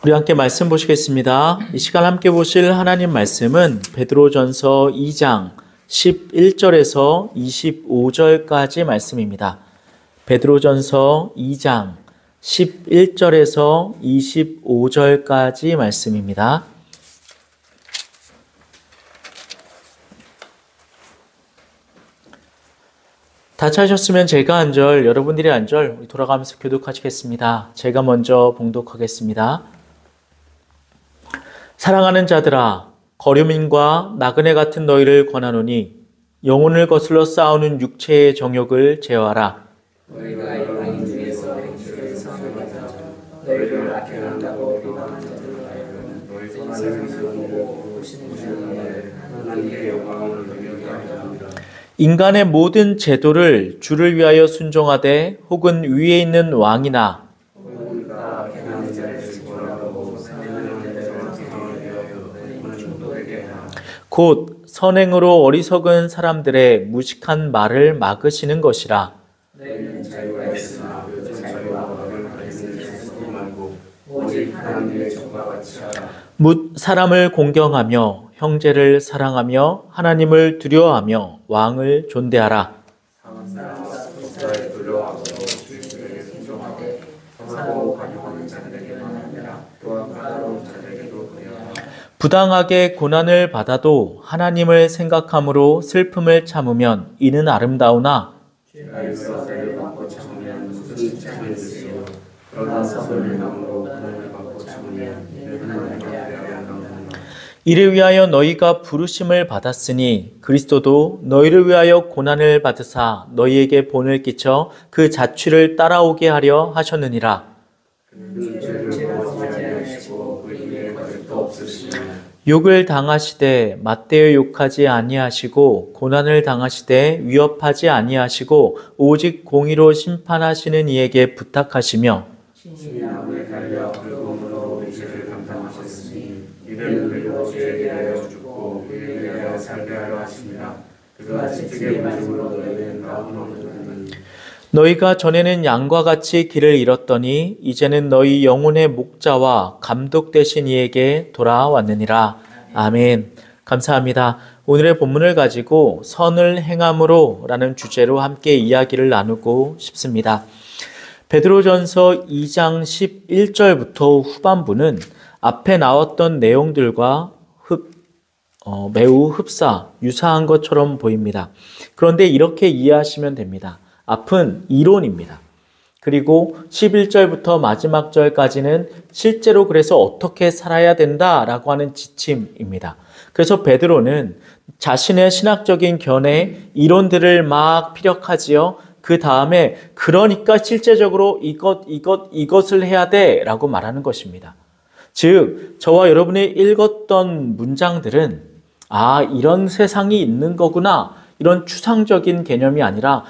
우리 함께 말씀 보시겠습니다. 이 시간 함께 보실 하나님 말씀은 베드로전서 2장 11절에서 25절까지 말씀입니다. 베드로전서 2장 11절에서 25절까지 말씀입니다. 다 찾으셨으면 제가 한 절, 여러분들이 한 절 돌아가면서 교독하시겠습니다. 제가 먼저 봉독하겠습니다. 사랑하는 자들아, 거류민과 나그네 같은 너희를 권하노니 영혼을 거슬러 싸우는 육체의 정욕을 제어하라. 너희가 이방인 중에서 행실을 상하자 너희를 악행한다고 비방하는 자들을 하여금 너희 선한 것을 보고 보시는 날에 하나님께 영광을 돌리게 하려 합니다. 인간의 모든 제도를 주를 위하여 순종하되 혹은 위에 있는 왕이나 곧 선행으로 어리석은 사람들의 무식한 말을 막으시는 것이라. 너희는 자유가 있으나 그 자유와 법을 가리는 자쓰지 말고 오직 하나님의 정과 같이 하라. 묻 사람을 공경하며 형제를 사랑하며 하나님을 두려워하며 왕을 존대하라. 독자에 두려워하고 주인들에게 순종하되 선하고 관용하는 자들에게만 아니라 또한 까다로운 자들에게도 그리하라. 부당하게 고난을 받아도 하나님을 생각함으로 슬픔을 참으면 이는 아름다우나 죄가 있어 죄를 받고 참으면 무슨 칭찬이 있으요. 그러나 선을 행함으로 고난을 받고 참으면 이는 하나님께 아름다우나. 이를 위하여 너희가 부르심을 받았으니 그리스도도 너희를 위하여 고난을 받으사 너희에게 본을 끼쳐 그 자취를 따라오게 하려 하셨느니라. 그는 죄를 범하지 아니하시고 그 입에 거짓도 없으시며 욕을 당하시되 맞대어 욕하지 아니하시고 고난을 당하시되 위협하지 아니하시고 오직 공의로 심판하시는 이에게 부탁하시며 신이 나무에 달려 붉음으로 우리 죄를 감당하셨으니 이를 우리로 죄에 대하여 죽고 우리를 위하여 살게 하려 하십니다. 그가 지식의 말씀으로 너희는 나온 얻으니 너희가 전에는 양과 같이 길을 잃었더니 이제는 너희 영혼의 목자와 감독 되신 이에게 돌아왔느니라. 아멘. 감사합니다. 오늘의 본문을 가지고 선을 행함으로 라는 주제로 함께 이야기를 나누고 싶습니다. 베드로전서 2장 11절부터 후반부는 앞에 나왔던 내용들과 매우 유사한 것처럼 보입니다. 그런데 이렇게 이해하시면 됩니다. 앞은 이론입니다. 그리고 11절부터 마지막 절까지는 실제로 그래서 어떻게 살아야 된다라고 하는 지침입니다. 그래서 베드로는 자신의 신학적인 견해, 이론들을 막 피력하지요. 그 다음에 그러니까 실제적으로 이것을 해야 돼 라고 말하는 것입니다. 즉 저와 여러분이 읽었던 문장들은 이런 세상이 있는 거구나, 이런 추상적인 개념이 아니라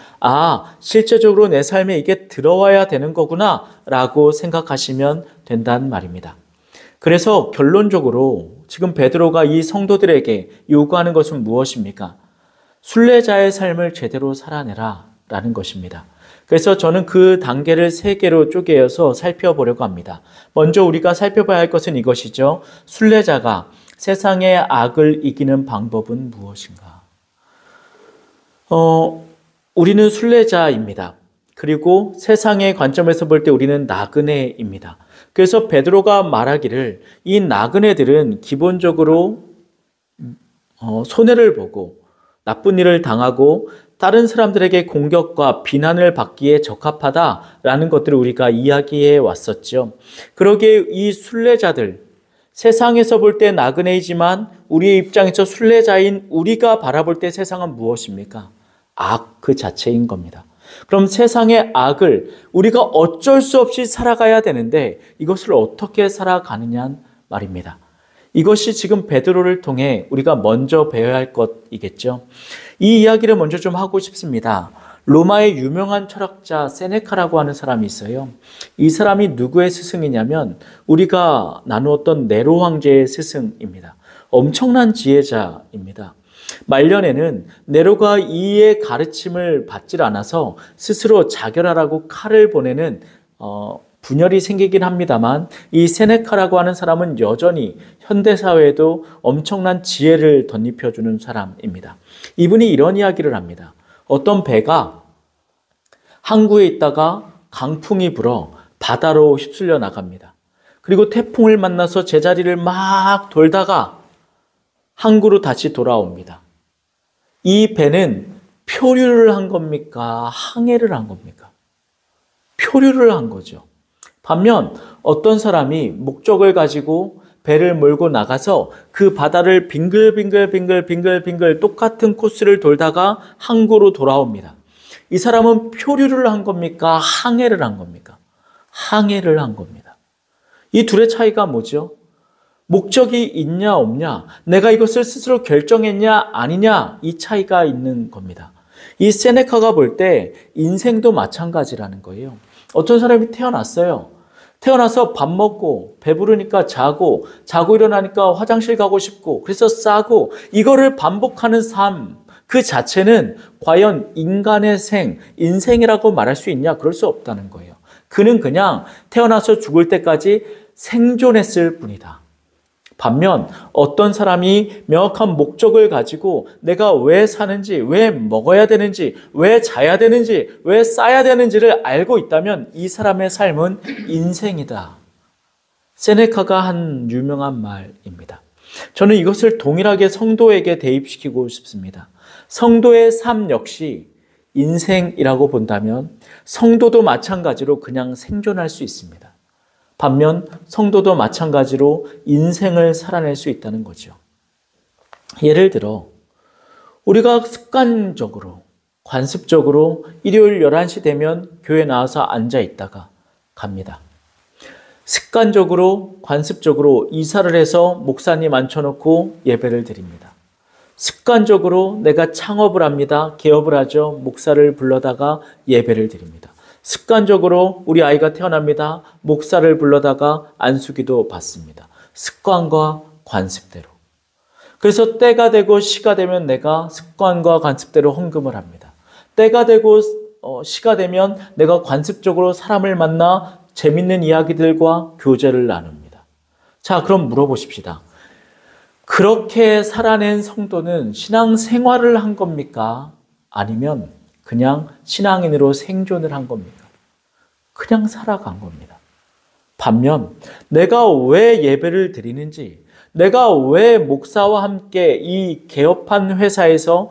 실제적으로 내 삶에 이게 들어와야 되는 거구나 라고 생각하시면 된다는 말입니다. 그래서 결론적으로 지금 베드로가 이 성도들에게 요구하는 것은 무엇입니까? 순례자의 삶을 제대로 살아내라 라는 것입니다. 그래서 저는 그 단계를 3개로 쪼개어서 살펴보려고 합니다. 먼저 우리가 살펴봐야 할 것은 이것이죠. 순례자가 세상의 악을 이기는 방법은 무엇인가? 우리는 순례자입니다. 그리고 세상의 관점에서 볼 때 우리는 나그네입니다. 그래서 베드로가 말하기를 이 나그네들은 기본적으로 손해를 보고 나쁜 일을 당하고 다른 사람들에게 공격과 비난을 받기에 적합하다라는 것들을 우리가 이야기해 왔었죠. 그러기에 이 순례자들, 세상에서 볼 때 나그네이지만 우리의 입장에서 순례자인 우리가 바라볼 때 세상은 무엇입니까? 악 그 자체인 겁니다. 그럼 세상의 악을 우리가 어쩔 수 없이 살아가야 되는데 이것을 어떻게 살아가느냐는 말입니다. 이것이 지금 베드로를 통해 우리가 먼저 배워야 할 것이겠죠. 이 이야기를 먼저 좀 하고 싶습니다. 로마의 유명한 철학자 세네카라고 하는 사람이 있어요. 이 사람이 누구의 스승이냐면 우리가 나누었던 네로 황제의 스승입니다. 엄청난 지혜자입니다. 말년에는 네로가 이의 가르침을 받질 않아서 스스로 자결하라고 칼을 보내는 분열이 생기긴 합니다만 이 세네카라고 하는 사람은 여전히 현대사회에도 엄청난 지혜를 덧입혀주는 사람입니다. 이분이 이런 이야기를 합니다. 어떤 배가 항구에 있다가 강풍이 불어 바다로 휩쓸려 나갑니다. 그리고 태풍을 만나서 제자리를 막 돌다가 항구로 다시 돌아옵니다. 이 배는 표류를 한 겁니까? 항해를 한 겁니까? 표류를 한 거죠. 반면 어떤 사람이 목적을 가지고 배를 몰고 나가서 그 바다를 빙글빙글 똑같은 코스를 돌다가 항구로 돌아옵니다. 이 사람은 표류를 한 겁니까? 항해를 한 겁니까? 항해를 한 겁니다. 이 둘의 차이가 뭐죠? 목적이 있냐 없냐, 내가 이것을 스스로 결정했냐 아니냐, 이 차이가 있는 겁니다. 이 세네카가 볼 때 인생도 마찬가지라는 거예요. 어떤 사람이 태어났어요. 태어나서 밥 먹고 배부르니까 자고 일어나니까 화장실 가고 싶고 그래서 싸고, 이거를 반복하는 삶 그 자체는 과연 인간의 인생이라고 말할 수 있냐? 그럴 수 없다는 거예요. 그는 그냥 태어나서 죽을 때까지 생존했을 뿐이다. 반면 어떤 사람이 명확한 목적을 가지고 내가 왜 사는지, 왜 먹어야 되는지, 왜 자야 되는지, 왜 싸야 되는지를 알고 있다면 이 사람의 삶은 인생이다. 세네카가 한 유명한 말입니다. 저는 이것을 동일하게 성도에게 대입시키고 싶습니다. 성도의 삶 역시 인생이라고 본다면 성도도 마찬가지로 그냥 생존할 수 있습니다. 반면 성도도 마찬가지로 인생을 살아낼 수 있다는 거죠. 예를 들어 우리가 습관적으로, 관습적으로 일요일 11시 되면 교회 나와서 앉아 있다가 갑니다. 습관적으로, 관습적으로 이사를 해서 목사님 앉혀놓고 예배를 드립니다. 습관적으로 내가 창업을 합니다. 개업을 하죠. 목사를 불러다가 예배를 드립니다. 습관적으로 우리 아이가 태어납니다. 목사를 불러다가 안수기도 받습니다. 습관과 관습대로. 그래서 때가 되고 시가 되면 내가 습관과 관습대로 헌금을 합니다. 때가 되고 시가 되면 내가 관습적으로 사람을 만나 재밌는 이야기들과 교제를 나눕니다. 자, 그럼 물어보십시다. 그렇게 살아낸 성도는 신앙생활을 한 겁니까? 아니면 그냥 신앙인으로 생존을 한 겁니까? 그냥 살아간 겁니다. 반면 내가 왜 예배를 드리는지, 내가 왜 목사와 함께 이 개업한 회사에서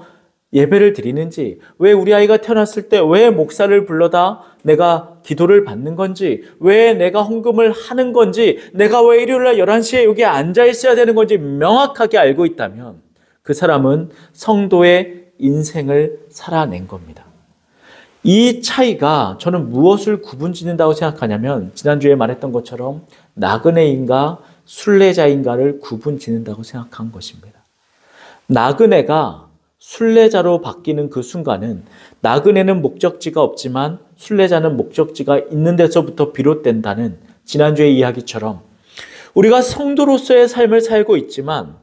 예배를 드리는지, 왜 우리 아이가 태어났을 때 왜 목사를 불러다 내가 기도를 받는 건지, 왜 내가 헌금을 하는 건지, 내가 왜 일요일날 11시에 여기 앉아 있어야 되는 건지 명확하게 알고 있다면 그 사람은 성도의 인생을 살아낸 겁니다. 이 차이가 저는 무엇을 구분짓는다고 생각하냐면, 지난주에 말했던 것처럼 나그네인가 순례자인가를 구분짓는다고 생각한 것입니다. 나그네가 순례자로 바뀌는 그 순간은 나그네는 목적지가 없지만 순례자는 목적지가 있는 데서부터 비롯된다는 지난주의 이야기처럼, 우리가 성도로서의 삶을 살고 있지만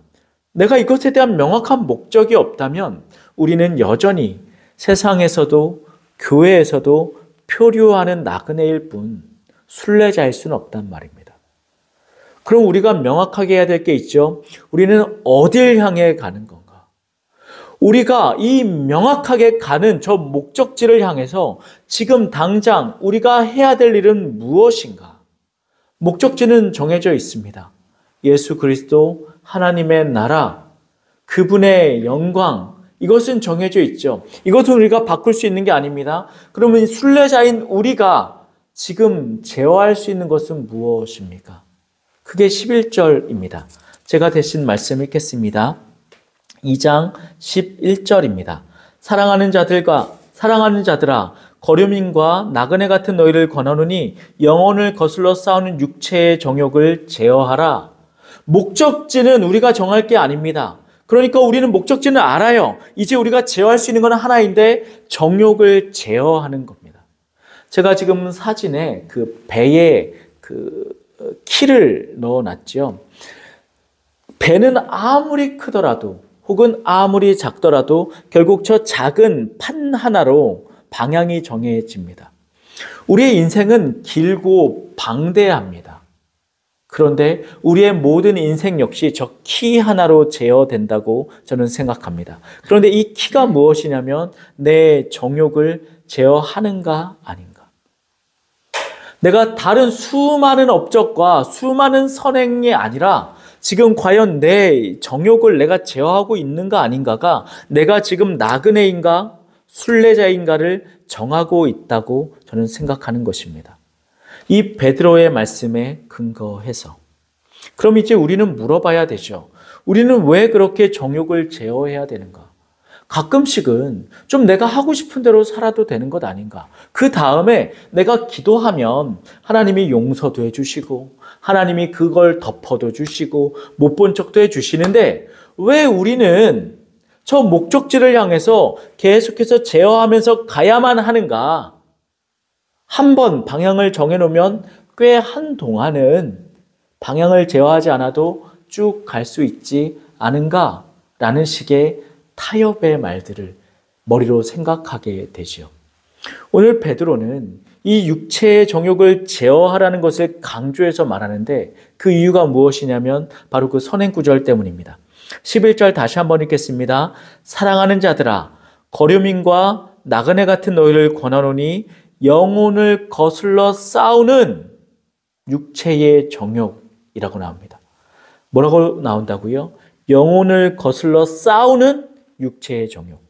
내가 이것에 대한 명확한 목적이 없다면 우리는 여전히 세상에서도 교회에서도 표류하는 나그네일 뿐 순례자일 수는 없단 말입니다. 그럼 우리가 명확하게 해야 될 게 있죠. 우리는 어딜 향해 가는 건가? 우리가 이 명확하게 가는 저 목적지를 향해서 지금 당장 우리가 해야 될 일은 무엇인가? 목적지는 정해져 있습니다. 예수 그리스도, 하나님의 나라, 그분의 영광, 이것은 정해져 있죠. 이것은 우리가 바꿀 수 있는 게 아닙니다. 그러면 순례자인 우리가 지금 제어할 수 있는 것은 무엇입니까? 그게 11절입니다. 제가 대신 말씀 읽겠습니다. 2장 11절입니다. 사랑하는 자들아, 거류민과 나그네 같은 너희를 권하노니 영혼을 거슬러 싸우는 육체의 정욕을 제어하라. 목적지는 우리가 정할 게 아닙니다. 그러니까 우리는 목적지는 알아요. 이제 우리가 제어할 수 있는 건 하나인데 정욕을 제어하는 겁니다. 제가 지금 사진에 그 배에 그 키를 넣어놨죠. 배는 아무리 크더라도 혹은 아무리 작더라도 결국 저 작은 판 하나로 방향이 정해집니다. 우리의 인생은 길고 방대합니다. 그런데 우리의 모든 인생 역시 저 키 하나로 제어된다고 저는 생각합니다. 그런데 이 키가 무엇이냐면 내 정욕을 제어하는가 아닌가. 내가 다른 수많은 업적과 수많은 선행이 아니라 지금 과연 내 정욕을 내가 제어하고 있는가 아닌가가 내가 지금 나그네인가 순례자인가를 정하고 있다고 저는 생각하는 것입니다. 이 베드로의 말씀에 근거해서 그럼 이제 우리는 물어봐야 되죠. 우리는 왜 그렇게 정욕을 제어해야 되는가? 가끔씩은 좀 내가 하고 싶은 대로 살아도 되는 것 아닌가? 그 다음에 내가 기도하면 하나님이 용서도 해주시고 하나님이 그걸 덮어도 주시고 못 본 척도 해주시는데 왜 우리는 저 목적지를 향해서 계속해서 제어하면서 가야만 하는가? 한번 방향을 정해놓으면 꽤 한동안은 방향을 제어하지 않아도 쭉 갈 수 있지 않은가? 라는 식의 타협의 말들을 머리로 생각하게 되지요. 오늘 베드로는 이 육체의 정욕을 제어하라는 것을 강조해서 말하는데 그 이유가 무엇이냐면 바로 그 선행 구절 때문입니다. 11절 다시 한번 읽겠습니다. 사랑하는 자들아 거류민과 나그네 같은 너희를 권하노니 영혼을 거슬러 싸우는 육체의 정욕이라고 나옵니다. 뭐라고 나온다고요? 영혼을 거슬러 싸우는 육체의 정욕.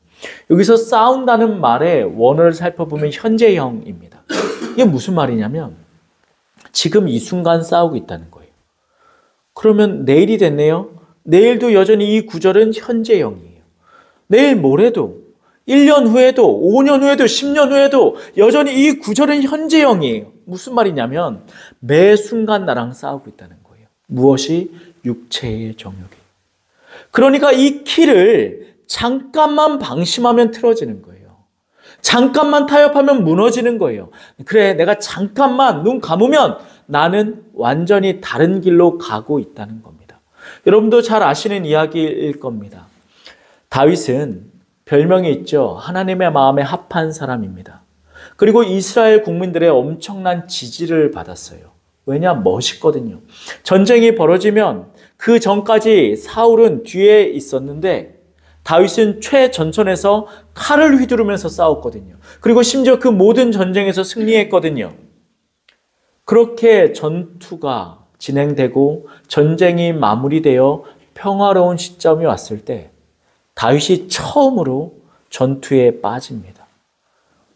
여기서 싸운다는 말의 원어를 살펴보면 현재형입니다. 이게 무슨 말이냐면 지금 이 순간 싸우고 있다는 거예요. 그러면 내일이 됐네요. 내일도 여전히 이 구절은 현재형이에요. 내일 모레도 1년 후에도 5년 후에도 10년 후에도 여전히 이 구절은 현재형이에요. 무슨 말이냐면 매 순간 나랑 싸우고 있다는 거예요. 무엇이? 육체의 정욕이. 그러니까 이 키를 잠깐만 방심하면 틀어지는 거예요. 잠깐만 타협하면 무너지는 거예요. 그래, 내가 잠깐만 눈 감으면 나는 완전히 다른 길로 가고 있다는 겁니다. 여러분도 잘 아시는 이야기일 겁니다. 다윗은 별명이 있죠. 하나님의 마음에 합한 사람입니다. 그리고 이스라엘 국민들의 엄청난 지지를 받았어요. 왜냐? 멋있거든요. 전쟁이 벌어지면 그 전까지 사울은 뒤에 있었는데 다윗은 최전선에서 칼을 휘두르면서 싸웠거든요. 그리고 심지어 그 모든 전쟁에서 승리했거든요. 그렇게 전투가 진행되고 전쟁이 마무리되어 평화로운 시점이 왔을 때 다윗이 처음으로 전투에 빠집니다.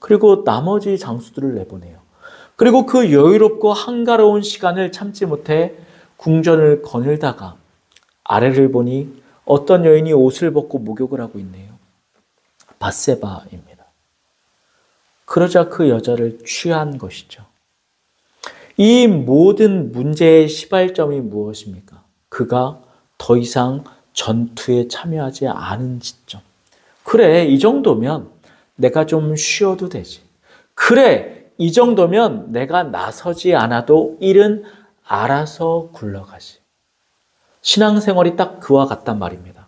그리고 나머지 장수들을 내보내요. 그리고 그 여유롭고 한가로운 시간을 참지 못해 궁전을 거닐다가 아래를 보니 어떤 여인이 옷을 벗고 목욕을 하고 있네요. 밧세바입니다. 그러자 그 여자를 취한 것이죠. 이 모든 문제의 시발점이 무엇입니까? 그가 더 이상 전투에 참여하지 않은 시점. 그래, 이 정도면 내가 좀 쉬어도 되지. 그래, 이 정도면 내가 나서지 않아도 일은 알아서 굴러가지. 신앙생활이 딱 그와 같단 말입니다.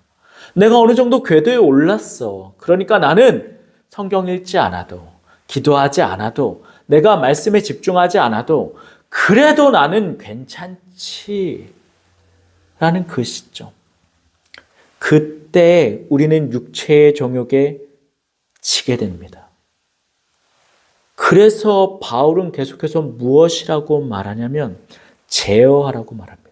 내가 어느 정도 궤도에 올랐어. 그러니까 나는 성경 읽지 않아도, 기도하지 않아도, 내가 말씀에 집중하지 않아도 그래도 나는 괜찮지. 라는 그 시점. 그때 우리는 육체의 정욕에 지게 됩니다. 그래서 바울은 계속해서 무엇이라고 말하냐면 제어하라고 말합니다.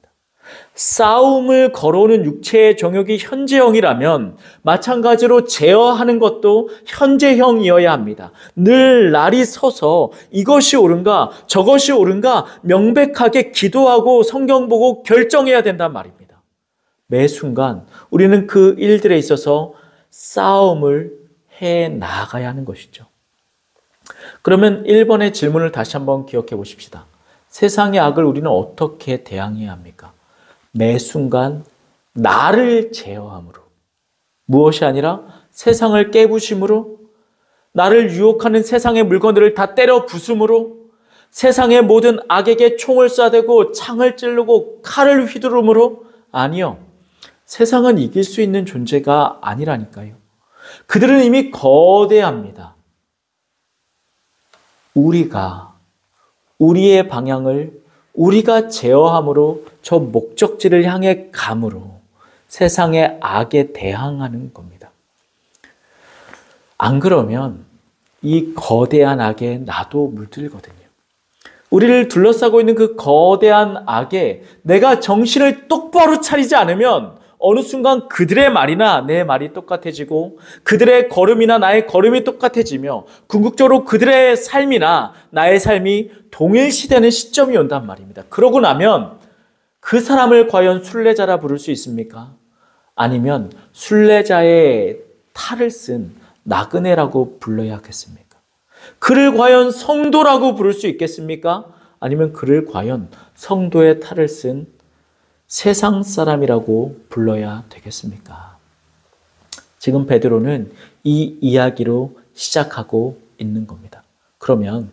싸움을 걸어오는 육체의 정욕이 현재형이라면 마찬가지로 제어하는 것도 현재형이어야 합니다. 늘 날이 서서 이것이 옳은가 저것이 옳은가 명백하게 기도하고 성경 보고 결정해야 된단 말입니다. 매 순간 우리는 그 일들에 있어서 싸움을 해 나가야 하는 것이죠. 그러면 1번의 질문을 다시 한번 기억해 보십시다. 세상의 악을 우리는 어떻게 대항해야 합니까? 매 순간 나를 제어함으로, 무엇이 아니라 세상을 깨부심으로, 나를 유혹하는 세상의 물건들을 다 때려 부숨으로, 세상의 모든 악에게 총을 쏴대고 창을 찌르고 칼을 휘두름으로, 아니요. 세상은 이길 수 있는 존재가 아니라니까요. 그들은 이미 거대합니다. 우리의 방향을 우리가 제어함으로 저 목적지를 향해 감으로 세상의 악에 대항하는 겁니다. 안 그러면 이 거대한 악에 나도 물들거든요. 우리를 둘러싸고 있는 그 거대한 악에 내가 정신을 똑바로 차리지 않으면 어느 순간 그들의 말이나 내 말이 똑같아지고 그들의 걸음이나 나의 걸음이 똑같아지며 궁극적으로 그들의 삶이나 나의 삶이 동일시되는 시점이 온단 말입니다. 그러고 나면 그 사람을 과연 순례자라 부를 수 있습니까? 아니면 순례자의 탈을 쓴 나그네라고 불러야 하겠습니까? 그를 과연 성도라고 부를 수 있겠습니까? 아니면 그를 과연 성도의 탈을 쓴 세상 사람이라고 불러야 되겠습니까? 지금 베드로는 이 이야기로 시작하고 있는 겁니다. 그러면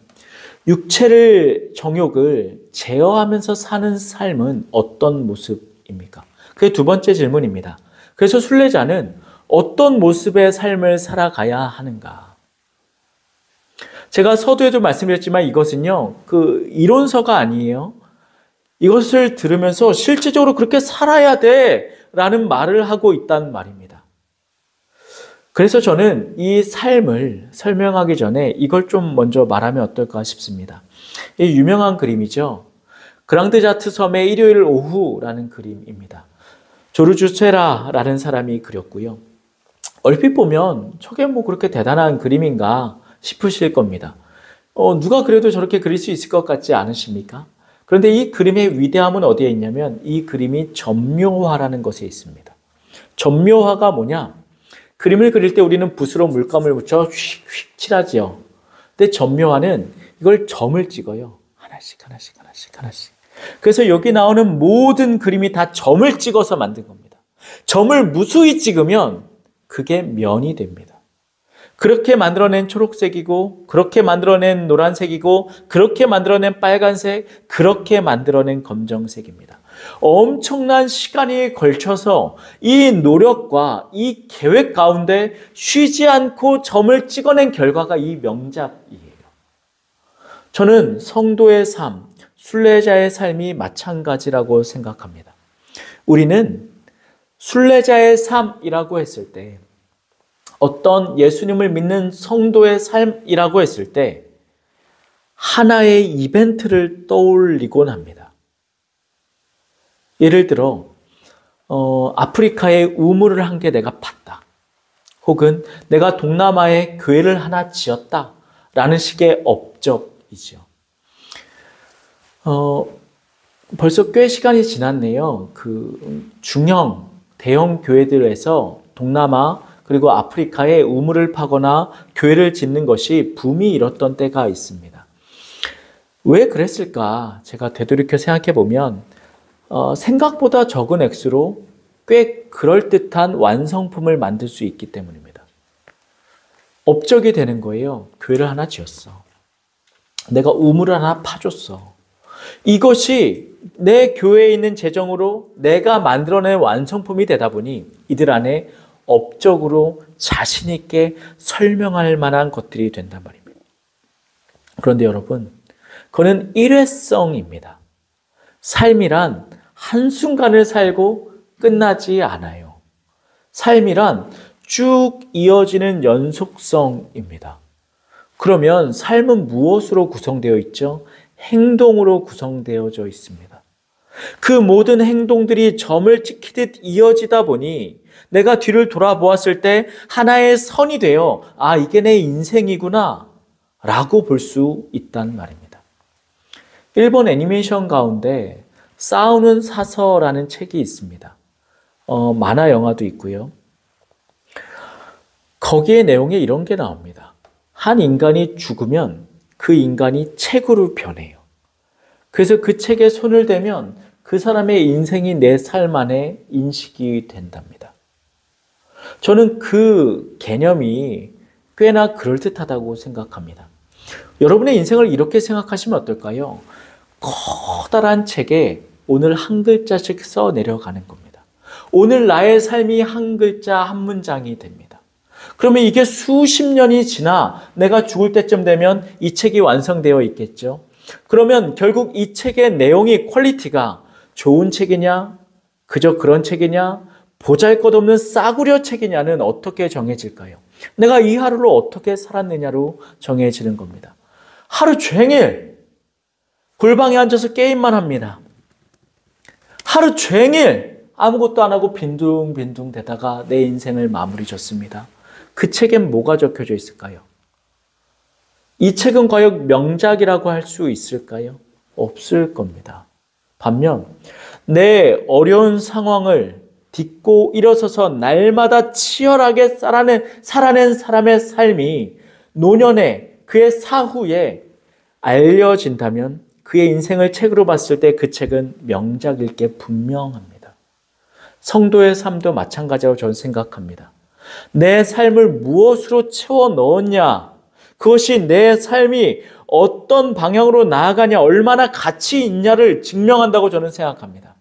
육체를 정욕을 제어하면서 사는 삶은 어떤 모습입니까? 그게 두 번째 질문입니다. 그래서 순례자는 어떤 모습의 삶을 살아가야 하는가? 제가 서두에도 말씀드렸지만 이것은요, 그 이론서가 아니에요. 이것을 들으면서 실제적으로 그렇게 살아야 돼 라는 말을 하고 있단 말입니다. 그래서 저는 이 삶을 설명하기 전에 이걸 좀 먼저 말하면 어떨까 싶습니다. 이 유명한 그림이죠. 그랑드자트 섬의 일요일 오후라는 그림입니다. 조르주 쇠라라는 사람이 그렸고요. 얼핏 보면 저게 뭐 그렇게 대단한 그림인가 싶으실 겁니다. 누가 그래도 저렇게 그릴 수 있을 것 같지 않으십니까? 그런데 이 그림의 위대함은 어디에 있냐면 이 그림이 점묘화라는 것에 있습니다. 점묘화가 뭐냐? 그림을 그릴 때 우리는 붓으로 물감을 묻혀 휙휙 칠하지요. 근데 점묘화는 이걸 점을 찍어요. 하나씩. 그래서 여기 나오는 모든 그림이 다 점을 찍어서 만든 겁니다. 점을 무수히 찍으면 그게 면이 됩니다. 그렇게 만들어낸 초록색이고 그렇게 만들어낸 노란색이고 그렇게 만들어낸 빨간색, 그렇게 만들어낸 검정색입니다. 엄청난 시간이 걸쳐서 이 노력과 이 계획 가운데 쉬지 않고 점을 찍어낸 결과가 이 명작이에요. 저는 성도의 삶, 순례자의 삶이 마찬가지라고 생각합니다. 우리는 순례자의 삶이라고 했을 때, 어떤 예수님을 믿는 성도의 삶이라고 했을 때 하나의 이벤트를 떠올리곤 합니다. 예를 들어 아프리카에 우물을 한 개 내가 팠다. 혹은 내가 동남아에 교회를 하나 지었다. 라는 식의 업적이죠. 벌써 꽤 시간이 지났네요. 그 중형, 대형 교회들에서 동남아 그리고 아프리카에 우물을 파거나 교회를 짓는 것이 붐이 일었던 때가 있습니다. 왜 그랬을까? 제가 되돌이켜 생각해 보면 생각보다 적은 액수로 꽤 그럴듯한 완성품을 만들 수 있기 때문입니다. 업적이 되는 거예요. 교회를 하나 지었어. 내가 우물을 하나 파줬어. 이것이 내 교회에 있는 재정으로 내가 만들어낸 완성품이 되다 보니 이들 안에 업적으로 자신 있게 설명할 만한 것들이 된단 말입니다. 그런데 여러분, 그거는 일회성입니다. 삶이란 한순간을 살고 끝나지 않아요. 삶이란 쭉 이어지는 연속성입니다. 그러면 삶은 무엇으로 구성되어 있죠? 행동으로 구성되어져 있습니다. 그 모든 행동들이 점을 찍히듯 이어지다 보니 내가 뒤를 돌아보았을 때 하나의 선이 되어 이게 내 인생이구나 라고 볼 수 있단 말입니다. 일본 애니메이션 가운데 싸우는 사서라는 책이 있습니다. 만화 영화도 있고요. 거기에 내용에 이런 게 나옵니다. 한 인간이 죽으면 그 인간이 책으로 변해요. 그래서 그 책에 손을 대면 그 사람의 인생이 내 삶 안에 인식이 된답니다. 저는 그 개념이 꽤나 그럴듯하다고 생각합니다. 여러분의 인생을 이렇게 생각하시면 어떨까요? 커다란 책에 오늘 한 글자씩 써 내려가는 겁니다. 오늘 나의 삶이 한 글자 한 문장이 됩니다. 그러면 이게 수십 년이 지나 내가 죽을 때쯤 되면 이 책이 완성되어 있겠죠. 그러면 결국 이 책의 내용이 퀄리티가 좋은 책이냐, 그저 그런 책이냐, 보잘것없는 싸구려 책이냐는 어떻게 정해질까요? 내가 이 하루를 어떻게 살았느냐로 정해지는 겁니다. 하루 종일 골방에 앉아서 게임만 합니다. 하루 종일 아무것도 안 하고 빈둥빈둥 대다가 내 인생을 마무리 졌습니다. 그 책엔 뭐가 적혀져 있을까요? 이 책은 과연 명작이라고 할 수 있을까요? 없을 겁니다. 반면 내 어려운 상황을 딛고 일어서서 날마다 치열하게 살아낸 사람의 삶이 노년에 그의 사후에 알려진다면 그의 인생을 책으로 봤을 때 그 책은 명작일 게 분명합니다. 성도의 삶도 마찬가지라고 저는 생각합니다. 내 삶을 무엇으로 채워 넣었냐, 그것이 내 삶이 어떤 방향으로 나아가냐, 얼마나 가치 있냐를 증명한다고 저는 생각합니다.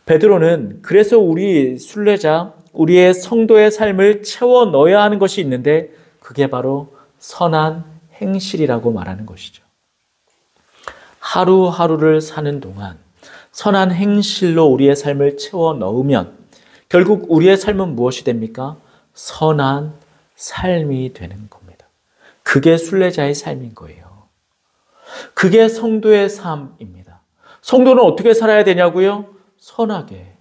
베드로는 그래서 우리 순례자, 우리의 성도의 삶을 채워 넣어야 하는 것이 있는데 그게 바로 선한 행실이라고 말하는 것이죠. 하루하루를 사는 동안 선한 행실로 우리의 삶을 채워 넣으면 결국 우리의 삶은 무엇이 됩니까? 선한 삶이 되는 겁니다. 그게 순례자의 삶인 거예요. 그게 성도의 삶입니다. 성도는 어떻게 살아야 되냐고요? 선하게.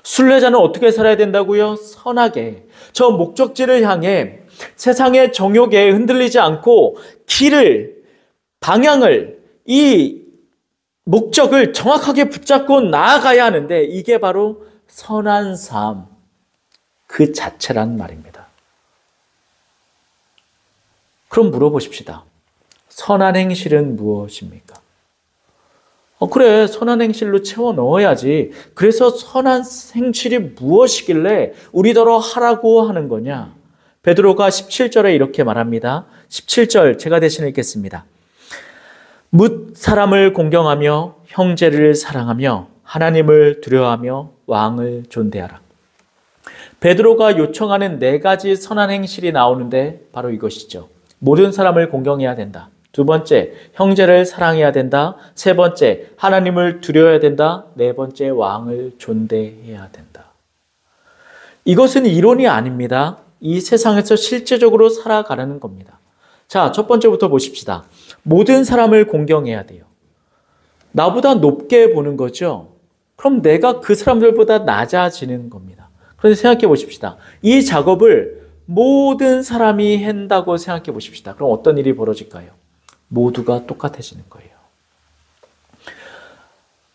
순례자는 어떻게 살아야 된다고요? 선하게. 저 목적지를 향해 세상의 정욕에 흔들리지 않고 방향을, 이 목적을 정확하게 붙잡고 나아가야 하는데 이게 바로 선한 삶 그 자체란 말입니다. 그럼 물어보십시다. 선한 행실은 무엇입니까? 그래, 선한 행실로 채워 넣어야지. 그래서 선한 행실이 무엇이길래 우리더러 하라고 하는 거냐? 베드로가 17절에 이렇게 말합니다. 17절 제가 대신 읽겠습니다. 뭇 사람을 공경하며 형제를 사랑하며 하나님을 두려워하며 왕을 존대하라. 베드로가 요청하는 4가지 선한 행실이 나오는데 바로 이것이죠. 모든 사람을 공경해야 된다. 2번째, 형제를 사랑해야 된다. 3번째, 하나님을 두려워해야 된다. 4번째, 왕을 존대해야 된다. 이것은 이론이 아닙니다. 이 세상에서 실제적으로 살아가라는 겁니다. 자, 첫 번째부터 보십시다. 모든 사람을 공경해야 돼요. 나보다 높게 보는 거죠. 그럼 내가 그 사람들보다 낮아지는 겁니다. 그런데 생각해 보십시다. 이 작업을 모든 사람이 한다고 생각해 보십시다. 그럼 어떤 일이 벌어질까요? 모두가 똑같아지는 거예요.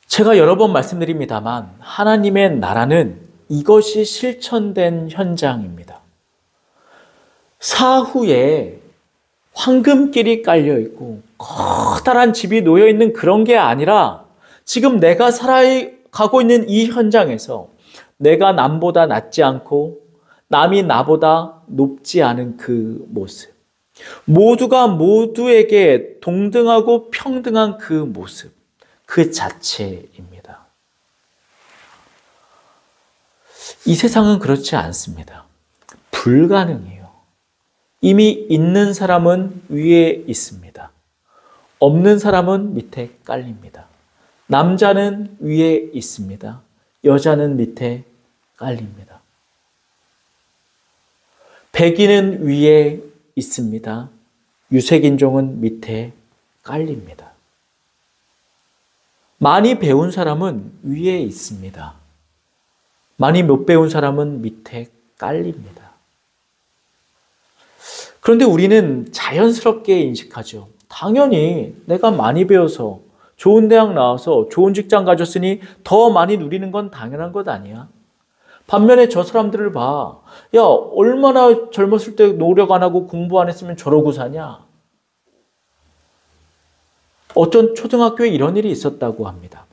제가 여러 번 말씀드립니다만 하나님의 나라는 이것이 실천된 현장입니다. 사후에 황금길이 깔려있고 커다란 집이 놓여있는 그런 게 아니라 지금 내가 살아가고 있는 이 현장에서 내가 남보다 낮지 않고 남이 나보다 높지 않은 그 모습, 모두가 모두에게 동등하고 평등한 그 모습, 그 자체입니다. 이 세상은 그렇지 않습니다. 불가능해요. 이미 있는 사람은 위에 있습니다. 없는 사람은 밑에 깔립니다. 남자는 위에 있습니다. 여자는 밑에 깔립니다. 백인은 위에 있습니다. 유색인종은 밑에 깔립니다. 많이 배운 사람은 위에 있습니다. 많이 못 배운 사람은 밑에 깔립니다. 그런데 우리는 자연스럽게 인식하죠. 당연히 내가 많이 배워서 좋은 대학 나와서 좋은 직장 가졌으니 더 많이 누리는 건 당연한 것 아니야? 반면에 저 사람들을 봐. 야, 얼마나 젊었을 때 노력 안 하고 공부 안 했으면 저러고 사냐? 어떤 초등학교에 이런 일이 있었다고 합니다.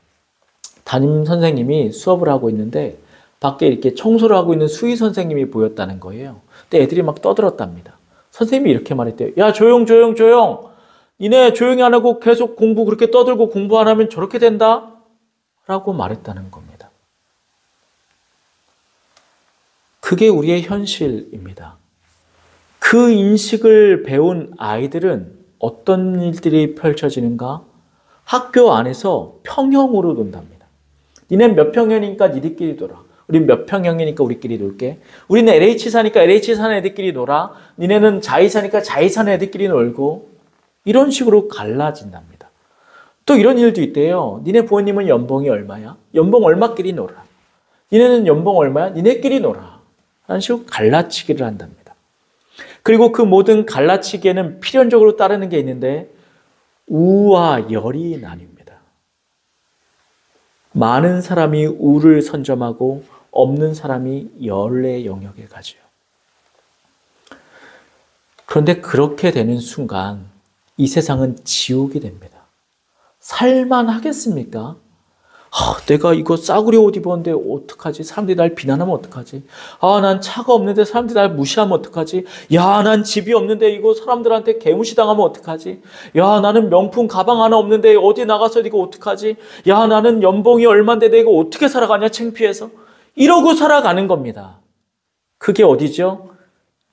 담임 선생님이 수업을 하고 있는데 밖에 이렇게 청소를 하고 있는 수의 선생님이 보였다는 거예요. 근데 애들이 막 떠들었답니다. 선생님이 이렇게 말했대요. 야, 조용. 니네 조용히 안 하고 계속 공부 그렇게 떠들고 공부 안 하면 저렇게 된다? 라고 말했다는 겁니다. 그게 우리의 현실입니다. 그 인식을 배운 아이들은 어떤 일들이 펼쳐지는가? 학교 안에서 평형으로 논답니다. 니네 몇 평형이니까 니들끼리 놀아. 우린 몇 평형이니까 우리끼리 놀게. 우리는 LH 사니까 LH 사는 애들끼리 놀아. 니네는 자이 사니까 자이 사는 애들끼리 놀고. 이런 식으로 갈라진답니다. 또 이런 일도 있대요. 니네 부모님은 연봉이 얼마야? 연봉 얼마끼리 놀아. 니네는 연봉 얼마야? 니네끼리 놀아. 라는 식으로 갈라치기를 한답니다. 그리고 그 모든 갈라치기에는 필연적으로 따르는 게 있는데 우와 열이 나뉩니다. 많은 사람이 우를 선점하고 없는 사람이 열의 영역에 가죠. 그런데 그렇게 되는 순간 이 세상은 지옥이 됩니다. 살만하겠습니까? 내가 이거 싸구려 옷 입었는데 어떡하지? 사람들이 날 비난하면 어떡하지? 난 차가 없는데 사람들이 날 무시하면 어떡하지? 야, 난 집이 없는데 이거 사람들한테 개무시당하면 어떡하지? 야, 나는 명품 가방 하나 없는데 어디 나가서 이거 어떡하지? 야, 나는 연봉이 얼만데 내가 어떻게 살아가냐 창피해서. 이러고 살아가는 겁니다. 그게 어디죠?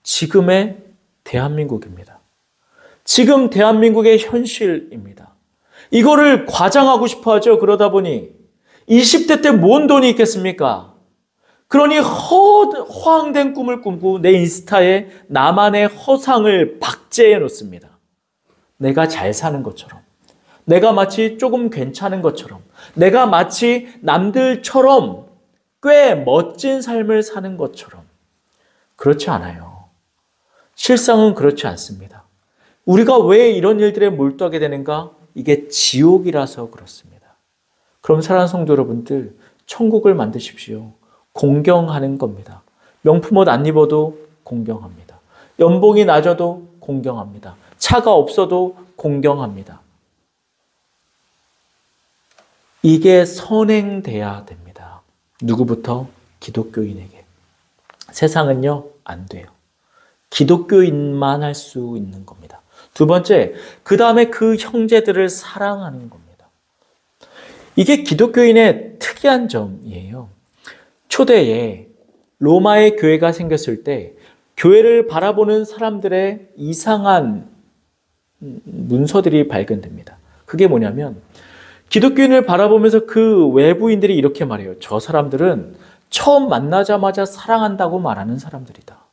지금의 대한민국입니다. 지금 대한민국의 현실입니다. 이거를 과장하고 싶어 하죠. 그러다 보니 20대 때 뭔 돈이 있겠습니까? 그러니 허황된 꿈을 꾸고 내 인스타에 나만의 허상을 박제해 놓습니다. 내가 잘 사는 것처럼, 내가 마치 조금 괜찮은 것처럼, 내가 마치 남들처럼 꽤 멋진 삶을 사는 것처럼. 그렇지 않아요. 실상은 그렇지 않습니다. 우리가 왜 이런 일들에 몰두하게 되는가? 이게 지옥이라서 그렇습니다. 그럼 사랑하는 성도 여러분들, 천국을 만드십시오. 공경하는 겁니다. 명품 옷 안 입어도 공경합니다. 연봉이 낮아도 공경합니다. 차가 없어도 공경합니다. 이게 선행돼야 됩니다. 누구부터? 기독교인에게. 세상은요, 안 돼요. 기독교인만 할 수 있는 겁니다. 두 번째, 그 다음에 그 형제들을 사랑하는 겁니다. 이게 기독교인의 특이한 점이에요. 초대에 로마의 교회가 생겼을 때 교회를 바라보는 사람들의 이상한 문서들이 발견됩니다. 그게 뭐냐면 기독교인을 바라보면서 그 외부인들이 이렇게 말해요. 저 사람들은 처음 만나자마자 사랑한다고 말하는 사람들이다.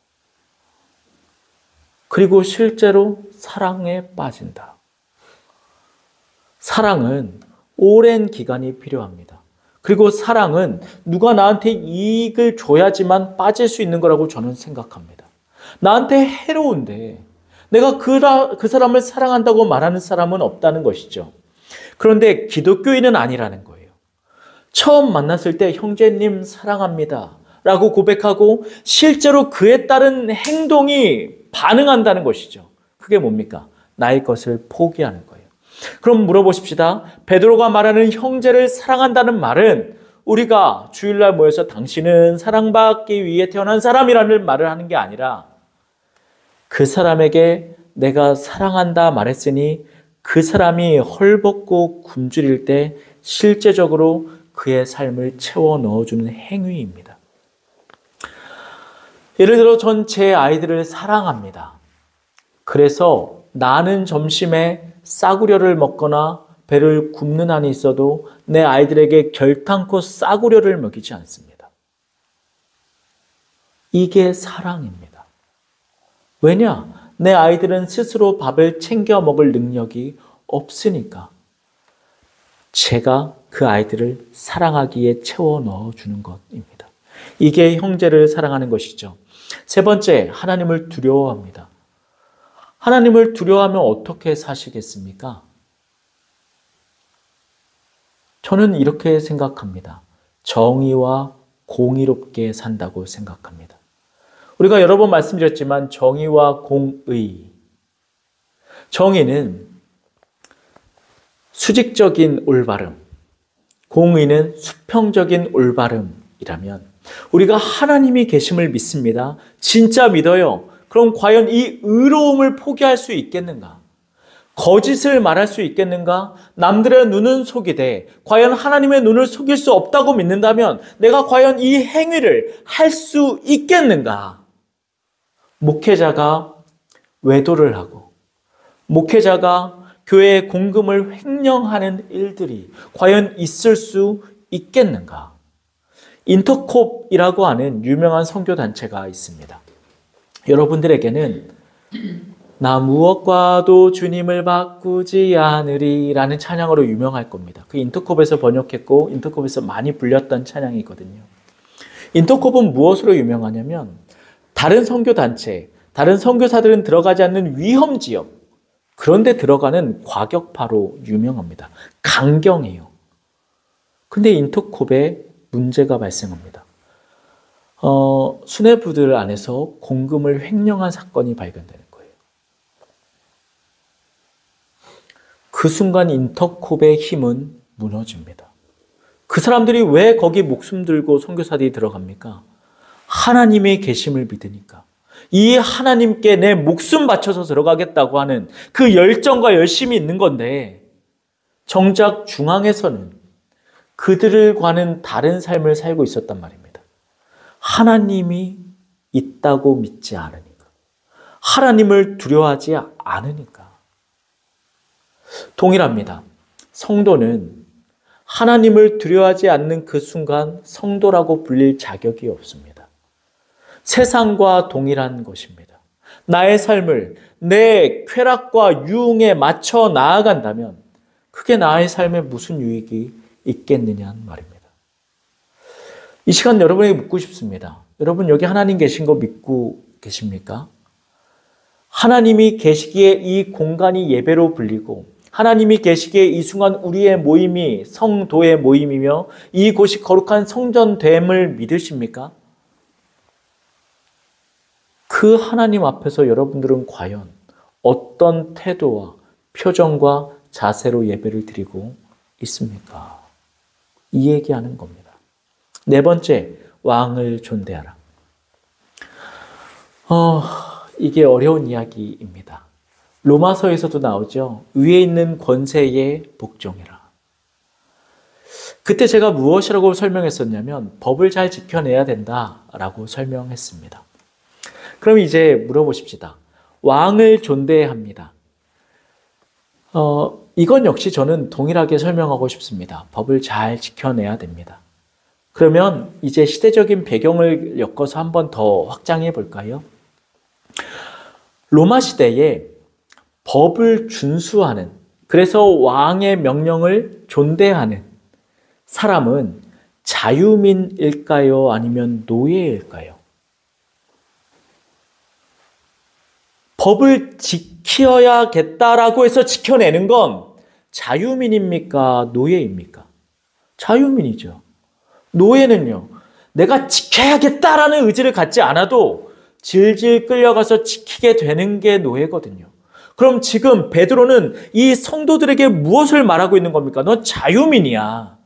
그리고 실제로 사랑에 빠진다. 사랑은 오랜 기간이 필요합니다. 그리고 사랑은 누가 나한테 이익을 줘야지만 빠질 수 있는 거라고 저는 생각합니다. 나한테 해로운데 내가 그 사람을 사랑한다고 말하는 사람은 없다는 것이죠. 그런데 기독교인은 아니라는 거예요. 처음 만났을 때 형제님 사랑합니다 라고 고백하고 실제로 그에 따른 행동이 반응한다는 것이죠. 그게 뭡니까? 나의 것을 포기하는 거예요. 그럼 물어보십시다. 베드로가 말하는 형제를 사랑한다는 말은 우리가 주일날 모여서 당신은 사랑받기 위해 태어난 사람이라는 말을 하는 게 아니라 그 사람에게 내가 사랑한다 말했으니 그 사람이 헐벗고 굶주릴 때 실제적으로 그의 삶을 채워 넣어주는 행위입니다. 예를 들어 전 제 아이들을 사랑합니다. 그래서 나는 점심에 싸구려를 먹거나 배를 굽는 한이 있어도 내 아이들에게 결탄코 싸구려를 먹이지 않습니다. 이게 사랑입니다. 왜냐? 내 아이들은 스스로 밥을 챙겨 먹을 능력이 없으니까 제가 그 아이들을 사랑하기에 채워 넣어주는 것입니다. 이게 형제를 사랑하는 것이죠. 세 번째, 하나님을 두려워합니다. 하나님을 두려워하면 어떻게 사시겠습니까? 저는 이렇게 생각합니다. 정의와 공의롭게 산다고 생각합니다. 우리가 여러 번 말씀드렸지만 정의와 공의. 정의는 수직적인 올바름, 공의는 수평적인 올바름이라면 우리가 하나님이 계심을 믿습니다. 진짜 믿어요. 그럼 과연 이 의로움을 포기할 수 있겠는가? 거짓을 말할 수 있겠는가? 남들의 눈은 속이되 과연 하나님의 눈을 속일 수 없다고 믿는다면 내가 과연 이 행위를 할 수 있겠는가? 목회자가 외도를 하고 목회자가 교회의 공금을 횡령하는 일들이 과연 있을 수 있겠는가? 인터콥이라고 하는 유명한 선교단체가 있습니다. 여러분들에게는 나 무엇과도 주님을 바꾸지 않으리라는 찬양으로 유명할 겁니다. 그 인터콥에서 번역했고 인터콥에서 많이 불렸던 찬양이거든요. 인터콥은 무엇으로 유명하냐면 다른 선교단체, 다른 선교사들은 들어가지 않는 위험지역, 그런데 들어가는 과격파로 유명합니다. 강경해요. 근데 인터콥에 문제가 발생합니다. 수뇌부들 안에서 공금을 횡령한 사건이 발견되는 거예요. 그 순간 인터콥의 힘은 무너집니다. 그 사람들이 왜 거기 목숨 들고 선교사들이 들어갑니까? 하나님의 계심을 믿으니까. 이 하나님께 내 목숨 바쳐서 들어가겠다고 하는 그 열정과 열심이 있는 건데 정작 중앙에서는 그들과는 다른 삶을 살고 있었단 말입니다. 하나님이 있다고 믿지 않으니까. 하나님을 두려워하지 않으니까. 동일합니다. 성도는 하나님을 두려워하지 않는 그 순간 성도라고 불릴 자격이 없습니다. 세상과 동일한 것입니다. 나의 삶을 내 쾌락과 유흥에 맞춰 나아간다면 그게 나의 삶에 무슨 유익이 있겠느냐는 말입니다. 이 시간 여러분에게 묻고 싶습니다. 여러분 여기 하나님 계신 거 믿고 계십니까? 하나님이 계시기에 이 공간이 예배로 불리고 하나님이 계시기에 이 순간 우리의 모임이 성도의 모임이며 이곳이 거룩한 성전됨을 믿으십니까? 그 하나님 앞에서 여러분들은 과연 어떤 태도와 표정과 자세로 예배를 드리고 있습니까? 이 얘기하는 겁니다. 네 번째, 왕을 존대하라. 이게 어려운 이야기입니다. 로마서에서도 나오죠. 위에 있는 권세에 복종해라. 그때 제가 무엇이라고 설명했었냐면 법을 잘 지켜내야 된다라고 설명했습니다. 그럼 이제 물어보십시다. 왕을 존대합니다. 이건 역시 저는 동일하게 설명하고 싶습니다. 법을 잘 지켜내야 됩니다. 그러면 이제 시대적인 배경을 엮어서 한 번 더 확장해 볼까요? 로마 시대에 법을 준수하는, 그래서 왕의 명령을 존대하는 사람은 자유민일까요? 아니면 노예일까요? 법을 지켜야겠다라고 해서 지켜내는 건 자유민입니까? 노예입니까? 자유민이죠. 노예는요, 내가 지켜야겠다라는 의지를 갖지 않아도 질질 끌려가서 지키게 되는 게 노예거든요. 그럼 지금 베드로는 이 성도들에게 무엇을 말하고 있는 겁니까? 넌 자유민이야.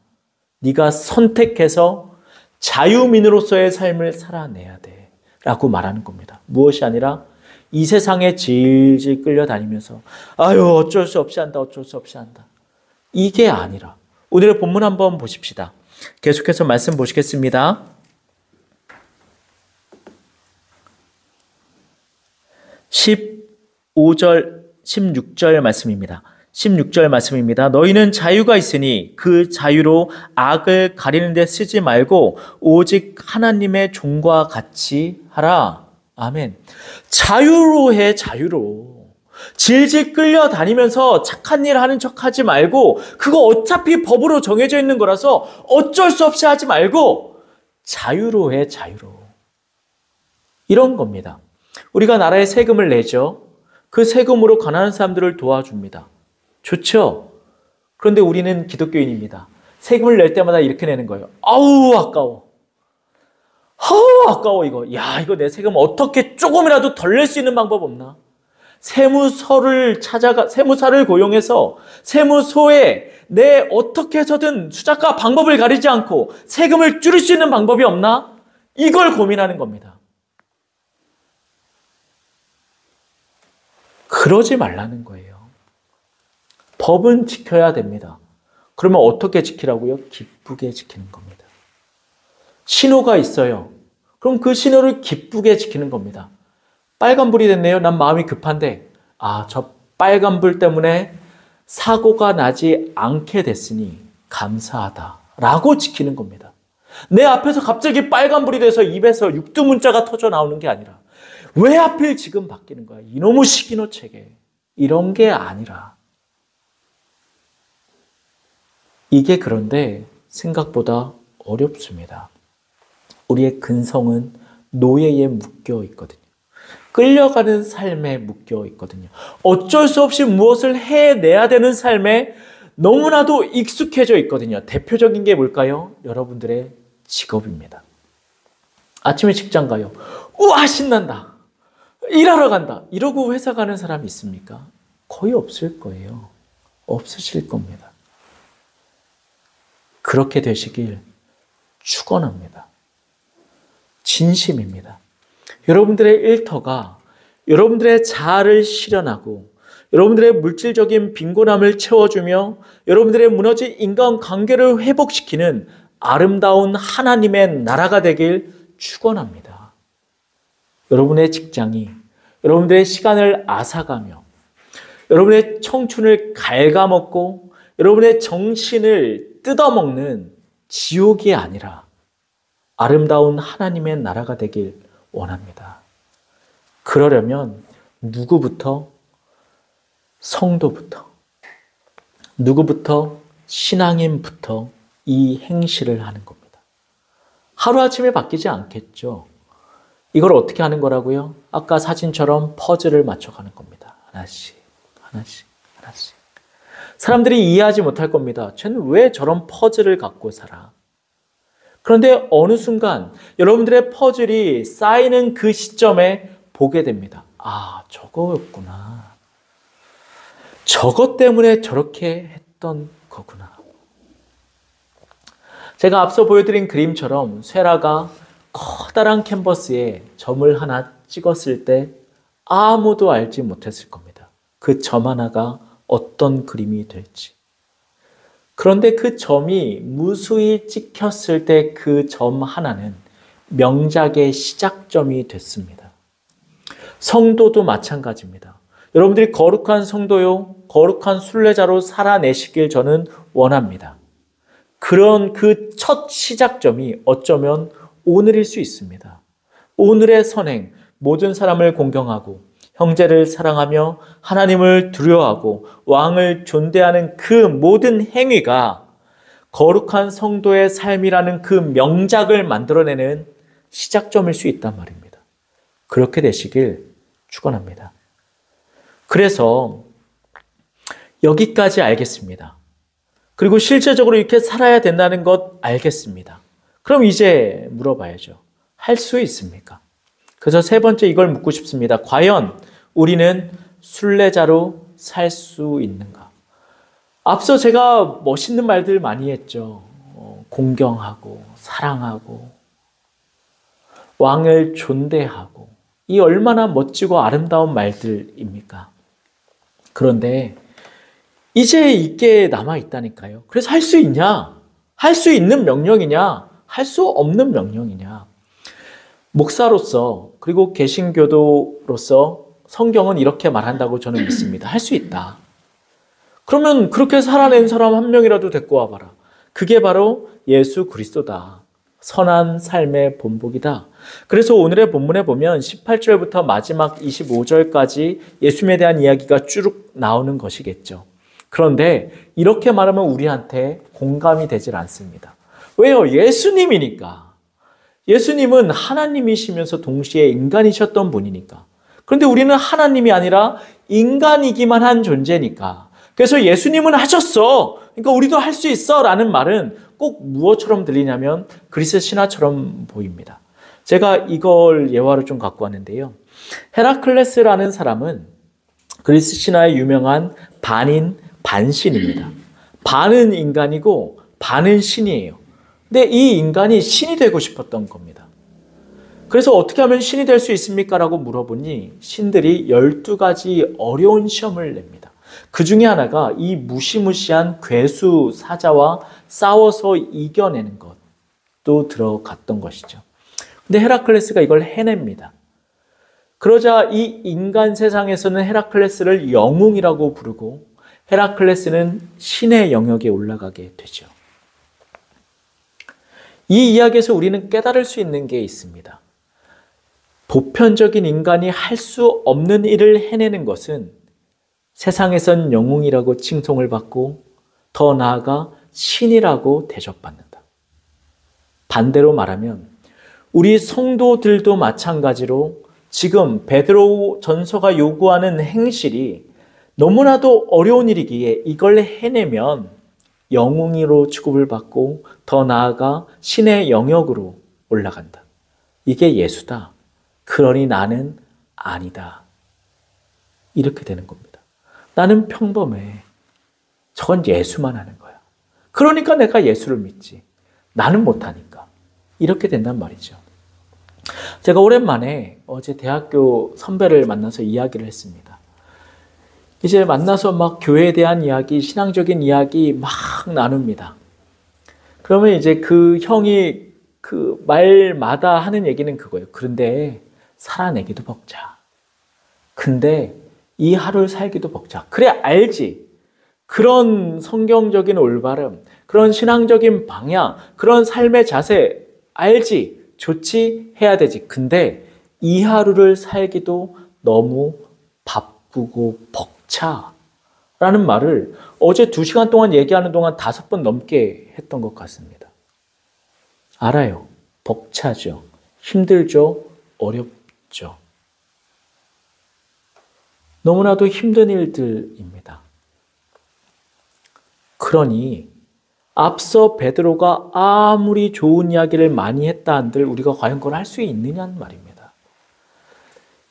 네가 선택해서 자유민으로서의 삶을 살아내야 돼 라고 말하는 겁니다. 무엇이 아니라 이 세상에 질질 끌려다니면서 아유 어쩔 수 없이 한다, 어쩔 수 없이 한다. 이게 아니라 오늘의 본문 한번 보십시다. 계속해서 말씀 보시겠습니다. 15절, 16절 말씀입니다. 16절 말씀입니다. 너희는 자유가 있으니 그 자유로 악을 가리는 데 쓰지 말고 오직 하나님의 종과 같이 하라. 아멘. 자유로 해, 자유로. 질질 끌려다니면서 착한 일 하는 척 하지 말고 그거 어차피 법으로 정해져 있는 거라서 어쩔 수 없이 하지 말고 자유로 해, 자유로. 이런 겁니다. 우리가 나라에 세금을 내죠. 그 세금으로 가난한 사람들을 도와줍니다. 좋죠? 그런데 우리는 기독교인입니다. 세금을 낼 때마다 이렇게 내는 거예요. 아우 아까워. 아우 아까워 이거. 야 이거 내 세금 어떻게 조금이라도 덜 낼 수 있는 방법 없나? 세무서를 세무사를 고용해서 세무소에 내 어떻게 해서든 수작과 방법을 가리지 않고 세금을 줄일 수 있는 방법이 없나? 이걸 고민하는 겁니다. 그러지 말라는 거예요. 법은 지켜야 됩니다. 그러면 어떻게 지키라고요? 기쁘게 지키는 겁니다. 신호가 있어요. 그럼 그 신호를 기쁘게 지키는 겁니다. 빨간불이 됐네요. 난 마음이 급한데 저 빨간불 때문에 사고가 나지 않게 됐으니 감사하다라고 지키는 겁니다. 내 앞에서 갑자기 빨간불이 돼서 입에서 육두문자가 터져 나오는 게 아니라 왜 하필 지금 바뀌는 거야? 이놈의 시기노 체계. 이런 게 아니라 이게 그런데 생각보다 어렵습니다. 우리의 근성은 노예에 묶여 있거든요. 끌려가는 삶에 묶여 있거든요. 어쩔 수 없이 무엇을 해내야 되는 삶에 너무나도 익숙해져 있거든요. 대표적인 게 뭘까요? 여러분들의 직업입니다. 아침에 직장 가요. 우와 신난다. 일하러 간다. 이러고 회사 가는 사람이 있습니까? 거의 없을 거예요. 없으실 겁니다. 그렇게 되시길 축원합니다. 진심입니다. 여러분들의 일터가 여러분들의 자아를 실현하고 여러분들의 물질적인 빈곤함을 채워주며 여러분들의 무너진 인간관계를 회복시키는 아름다운 하나님의 나라가 되길 축원합니다. 여러분의 직장이 여러분들의 시간을 앗아가며 여러분의 청춘을 갉아먹고 여러분의 정신을 뜯어먹는 지옥이 아니라 아름다운 하나님의 나라가 되길 원합니다. 그러려면 누구부터? 성도부터, 누구부터? 신앙인부터 이 행실을 하는 겁니다. 하루아침에 바뀌지 않겠죠. 이걸 어떻게 하는 거라고요? 아까 사진처럼 퍼즐을 맞춰가는 겁니다. 하나씩, 하나씩, 하나씩. 사람들이 이해하지 못할 겁니다. 쟤는 왜 저런 퍼즐을 갖고 살아? 그런데 어느 순간 여러분들의 퍼즐이 쌓이는 그 시점에 보게 됩니다. 저거였구나. 저것 때문에 저렇게 했던 거구나. 제가 앞서 보여드린 그림처럼 쇠라가 커다란 캔버스에 점을 하나 찍었을 때 아무도 알지 못했을 겁니다. 그 점 하나가 어떤 그림이 될지. 그런데 그 점이 무수히 찍혔을 때 그 점 하나는 명작의 시작점이 됐습니다. 성도도 마찬가지입니다. 여러분들이 거룩한 성도요, 거룩한 순례자로 살아내시길 저는 원합니다. 그런 그 첫 시작점이 어쩌면 오늘일 수 있습니다. 오늘의 선행, 모든 사람을 공경하고 형제를 사랑하며 하나님을 두려워하고 왕을 존대하는 그 모든 행위가 거룩한 성도의 삶이라는 그 명작을 만들어내는 시작점일 수 있단 말입니다. 그렇게 되시길 축원합니다. 그래서 여기까지 알겠습니다. 그리고 실제적으로 이렇게 살아야 된다는 것 알겠습니다. 그럼 이제 물어봐야죠. 할 수 있습니까? 그래서 세 번째 이걸 묻고 싶습니다. 과연 우리는 순례자로 살 수 있는가? 앞서 제가 멋있는 말들 많이 했죠. 공경하고 사랑하고 왕을 존대하고 이 얼마나 멋지고 아름다운 말들입니까? 그런데 이제 이게 남아있다니까요. 그래서 할 수 있냐? 할 수 있는 명령이냐? 할 수 없는 명령이냐? 목사로서 그리고 개신교도로서 성경은 이렇게 말한다고 저는 믿습니다. 할 수 있다. 그러면 그렇게 살아낸 사람 한 명이라도 데리고 와봐라. 그게 바로 예수 그리스도다. 선한 삶의 본보기다. 그래서 오늘의 본문에 보면 18절부터 마지막 25절까지 예수님에 대한 이야기가 쭉 나오는 것이겠죠. 그런데 이렇게 말하면 우리한테 공감이 되질 않습니다. 왜요? 예수님이니까. 예수님은 하나님이시면서 동시에 인간이셨던 분이니까. 그런데 우리는 하나님이 아니라 인간이기만 한 존재니까. 그래서 예수님은 하셨어. 그러니까 우리도 할 수 있어. 라는 말은 꼭 무엇처럼 들리냐면 그리스 신화처럼 보입니다. 제가 이걸 예화로 좀 갖고 왔는데요. 헤라클레스라는 사람은 그리스 신화의 유명한 반인 반신입니다. 반은 인간이고 반은 신이에요. 근데 이 인간이 신이 되고 싶었던 겁니다. 그래서 어떻게 하면 신이 될 수 있습니까? 라고 물어보니 신들이 12가지 어려운 시험을 냅니다. 그 중에 하나가 이 무시무시한 괴수 사자와 싸워서 이겨내는 것도 들어갔던 것이죠. 근데 헤라클레스가 이걸 해냅니다. 그러자 이 인간 세상에서는 헤라클레스를 영웅이라고 부르고 헤라클레스는 신의 영역에 올라가게 되죠. 이 이야기에서 우리는 깨달을 수 있는 게 있습니다. 보편적인 인간이 할 수 없는 일을 해내는 것은 세상에선 영웅이라고 칭송을 받고 더 나아가 신이라고 대접받는다. 반대로 말하면 우리 성도들도 마찬가지로 지금 베드로 전서가 요구하는 행실이 너무나도 어려운 일이기에 이걸 해내면 영웅으로 취급을 받고 더 나아가 신의 영역으로 올라간다. 이게 예수다. 그러니 나는 아니다. 이렇게 되는 겁니다. 나는 평범해. 저건 예수만 하는 거야. 그러니까 내가 예수를 믿지. 나는 못하니까. 이렇게 된단 말이죠. 제가 오랜만에 어제 대학교 선배를 만나서 이야기를 했습니다. 이제 만나서 막 교회에 대한 이야기, 신앙적인 이야기 막 나눕니다. 그러면 이제 그 형이 그 말마다 하는 얘기는 그거예요. 그런데 살아내기도 벅차. 근데 이 하루를 살기도 벅차. 그래 알지. 그런 성경적인 올바름, 그런 신앙적인 방향, 그런 삶의 자세 알지. 좋지. 해야 되지. 근데 이 하루를 살기도 너무 바쁘고 벅차. 라는 말을 어제 2시간 동안 얘기하는 동안 5번 넘게 했던 것 같습니다. 알아요. 벅차죠. 힘들죠. 어렵죠. 너무나도 힘든 일들입니다. 그러니 앞서 베드로가 아무리 좋은 이야기를 많이 했다 한들 우리가 과연 그걸 할 수 있느냐는 말입니다.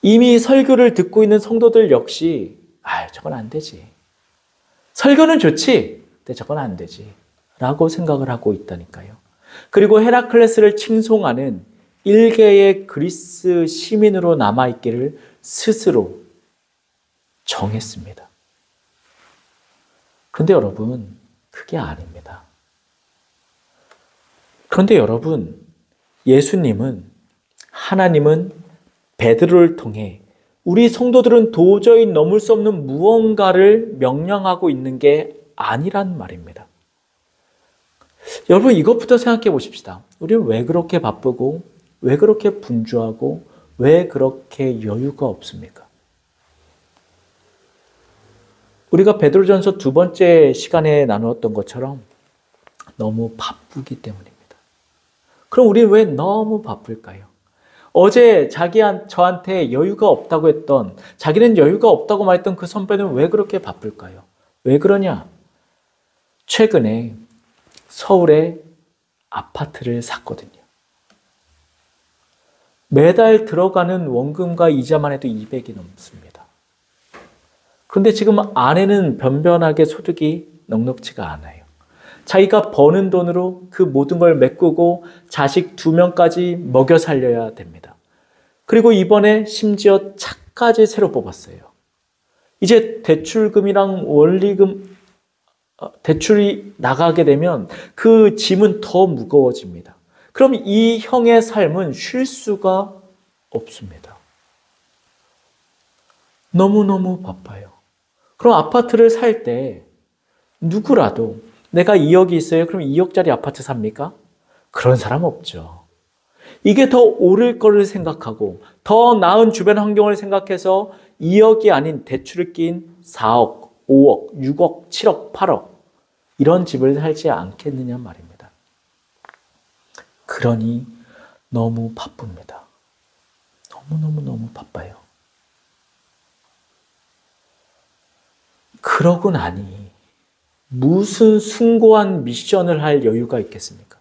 이미 설교를 듣고 있는 성도들 역시 저건 안 되지. 설교는 좋지. 근데 저건 안 되지. 라고 생각을 하고 있다니까요. 그리고 헤라클레스를 칭송하는 일개의 그리스 시민으로 남아있기를 스스로 정했습니다. 그런데 여러분, 그게 아닙니다. 그런데 여러분, 예수님은, 하나님은 베드로를 통해 우리 성도들은 도저히 넘을 수 없는 무언가를 명령하고 있는 게 아니란 말입니다. 여러분, 이것부터 생각해 보십시다. 우리는 왜 그렇게 바쁘고, 왜 그렇게 분주하고, 왜 그렇게 여유가 없습니까? 우리가 베드로전서 2번째 시간에 나누었던 것처럼 너무 바쁘기 때문입니다. 그럼 우리는 왜 너무 바쁠까요? 어제 저한테 여유가 없다고 했던, 자기는 여유가 없다고 말했던 그 선배는 왜 그렇게 바쁠까요? 왜 그러냐? 최근에 서울에 아파트를 샀거든요. 매달 들어가는 원금과 이자만 해도 200이 넘습니다. 그런데 지금 아내는 변변하게 소득이 넉넉지가 않아요. 자기가 버는 돈으로 그 모든 걸 메꾸고 자식 2명까지 먹여 살려야 됩니다. 그리고 이번에 심지어 차까지 새로 뽑았어요. 이제 대출금이랑 원리금, 대출이 나가게 되면 그 짐은 더 무거워집니다. 그럼 이 형의 삶은 쉴 수가 없습니다. 너무너무 바빠요. 그럼 아파트를 살 때 누구라도 내가 2억이 있어요. 그럼 2억짜리 아파트 삽니까? 그런 사람 없죠. 이게 더 오를 거를 생각하고 더 나은 주변 환경을 생각해서 2억이 아닌 대출을 낀 4억, 5억, 6억, 7억, 8억 이런 집을 살지 않겠느냐 말입니다. 그러니 너무 바쁩니다. 너무 바빠요. 그러고 나니 무슨 숭고한 미션을 할 여유가 있겠습니까?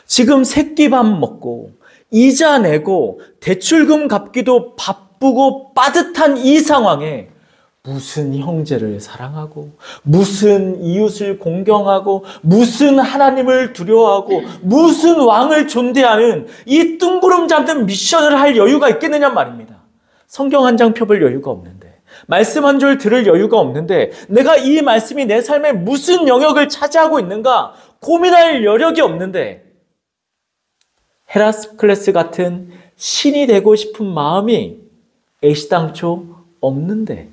지금 새끼밥 먹고 이자 내고 대출금 갚기도 바쁘고 빠듯한 이 상황에 무슨 형제를 사랑하고 무슨 이웃을 공경하고 무슨 하나님을 두려워하고 무슨 왕을 존대하는 이 뜬구름 잡는 미션을 할 여유가 있겠느냐 말입니다. 성경 한 장 펴볼 여유가 없는데, 말씀 한 줄 들을 여유가 없는데, 내가 이 말씀이 내 삶에 무슨 영역을 차지하고 있는가 고민할 여력이 없는데, 헤라클레스 같은 신이 되고 싶은 마음이 애시당초 없는데.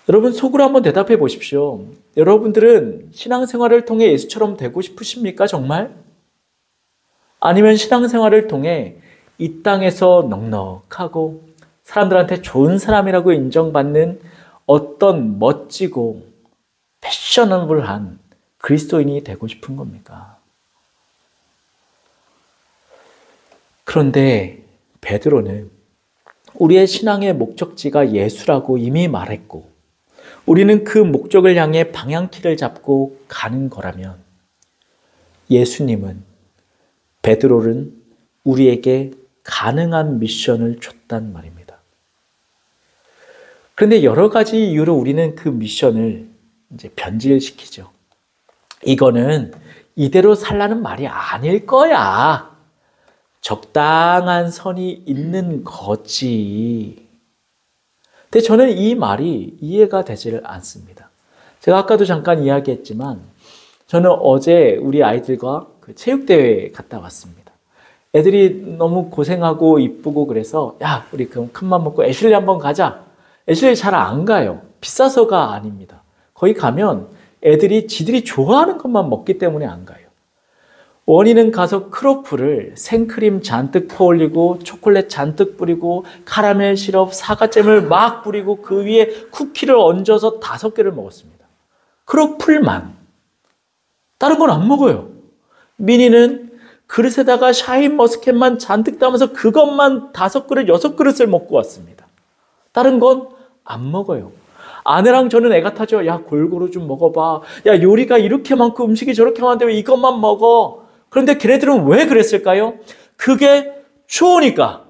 여러분 속으로 한번 대답해 보십시오. 여러분들은 신앙생활을 통해 예수처럼 되고 싶으십니까, 정말? 아니면 신앙생활을 통해 이 땅에서 넉넉하고 사람들한테 좋은 사람이라고 인정받는 어떤 멋지고 패셔너블한 그리스도인이 되고 싶은 겁니까? 그런데 베드로는 우리의 신앙의 목적지가 예수라고 이미 말했고 우리는 그 목적을 향해 방향키를 잡고 가는 거라면 예수님은 베드로는 우리에게 가능한 미션을 줬단 말입니다. 그런데 여러 가지 이유로 우리는 그 미션을 이제 변질시키죠. 이거는 이대로 살라는 말이 아닐 거야. 적당한 선이 있는 거지. 근데 저는 이 말이 이해가 되지를 않습니다. 제가 아까도 잠깐 이야기했지만 저는 어제 우리 아이들과 그 체육대회에 갔다 왔습니다. 애들이 너무 고생하고 이쁘고 그래서 야 우리 그럼 큰맘 먹고 애슐리 한번 가자. 애슐리 잘 안 가요. 비싸서가 아닙니다. 거기 가면 애들이 지들이 좋아하는 것만 먹기 때문에 안 가요. 원인은 가서 크로플을 생크림 잔뜩 퍼올리고 초콜릿 잔뜩 뿌리고 카라멜 시럽 사과잼을 막 뿌리고 그 위에 쿠키를 얹어서 5개를 먹었습니다. 크로플만. 다른 건 안 먹어요. 미니는 그릇에다가 샤인머스켓만 잔뜩 담아서 그것만 5그릇, 6그릇을 먹고 왔습니다. 다른 건 안 먹어요. 아내랑 저는 애가 타죠. 야 골고루 좀 먹어봐. 야 요리가 이렇게 많고 음식이 저렇게 많은데 왜 이것만 먹어? 그런데 걔네들은 왜 그랬을까요? 그게 좋으니까.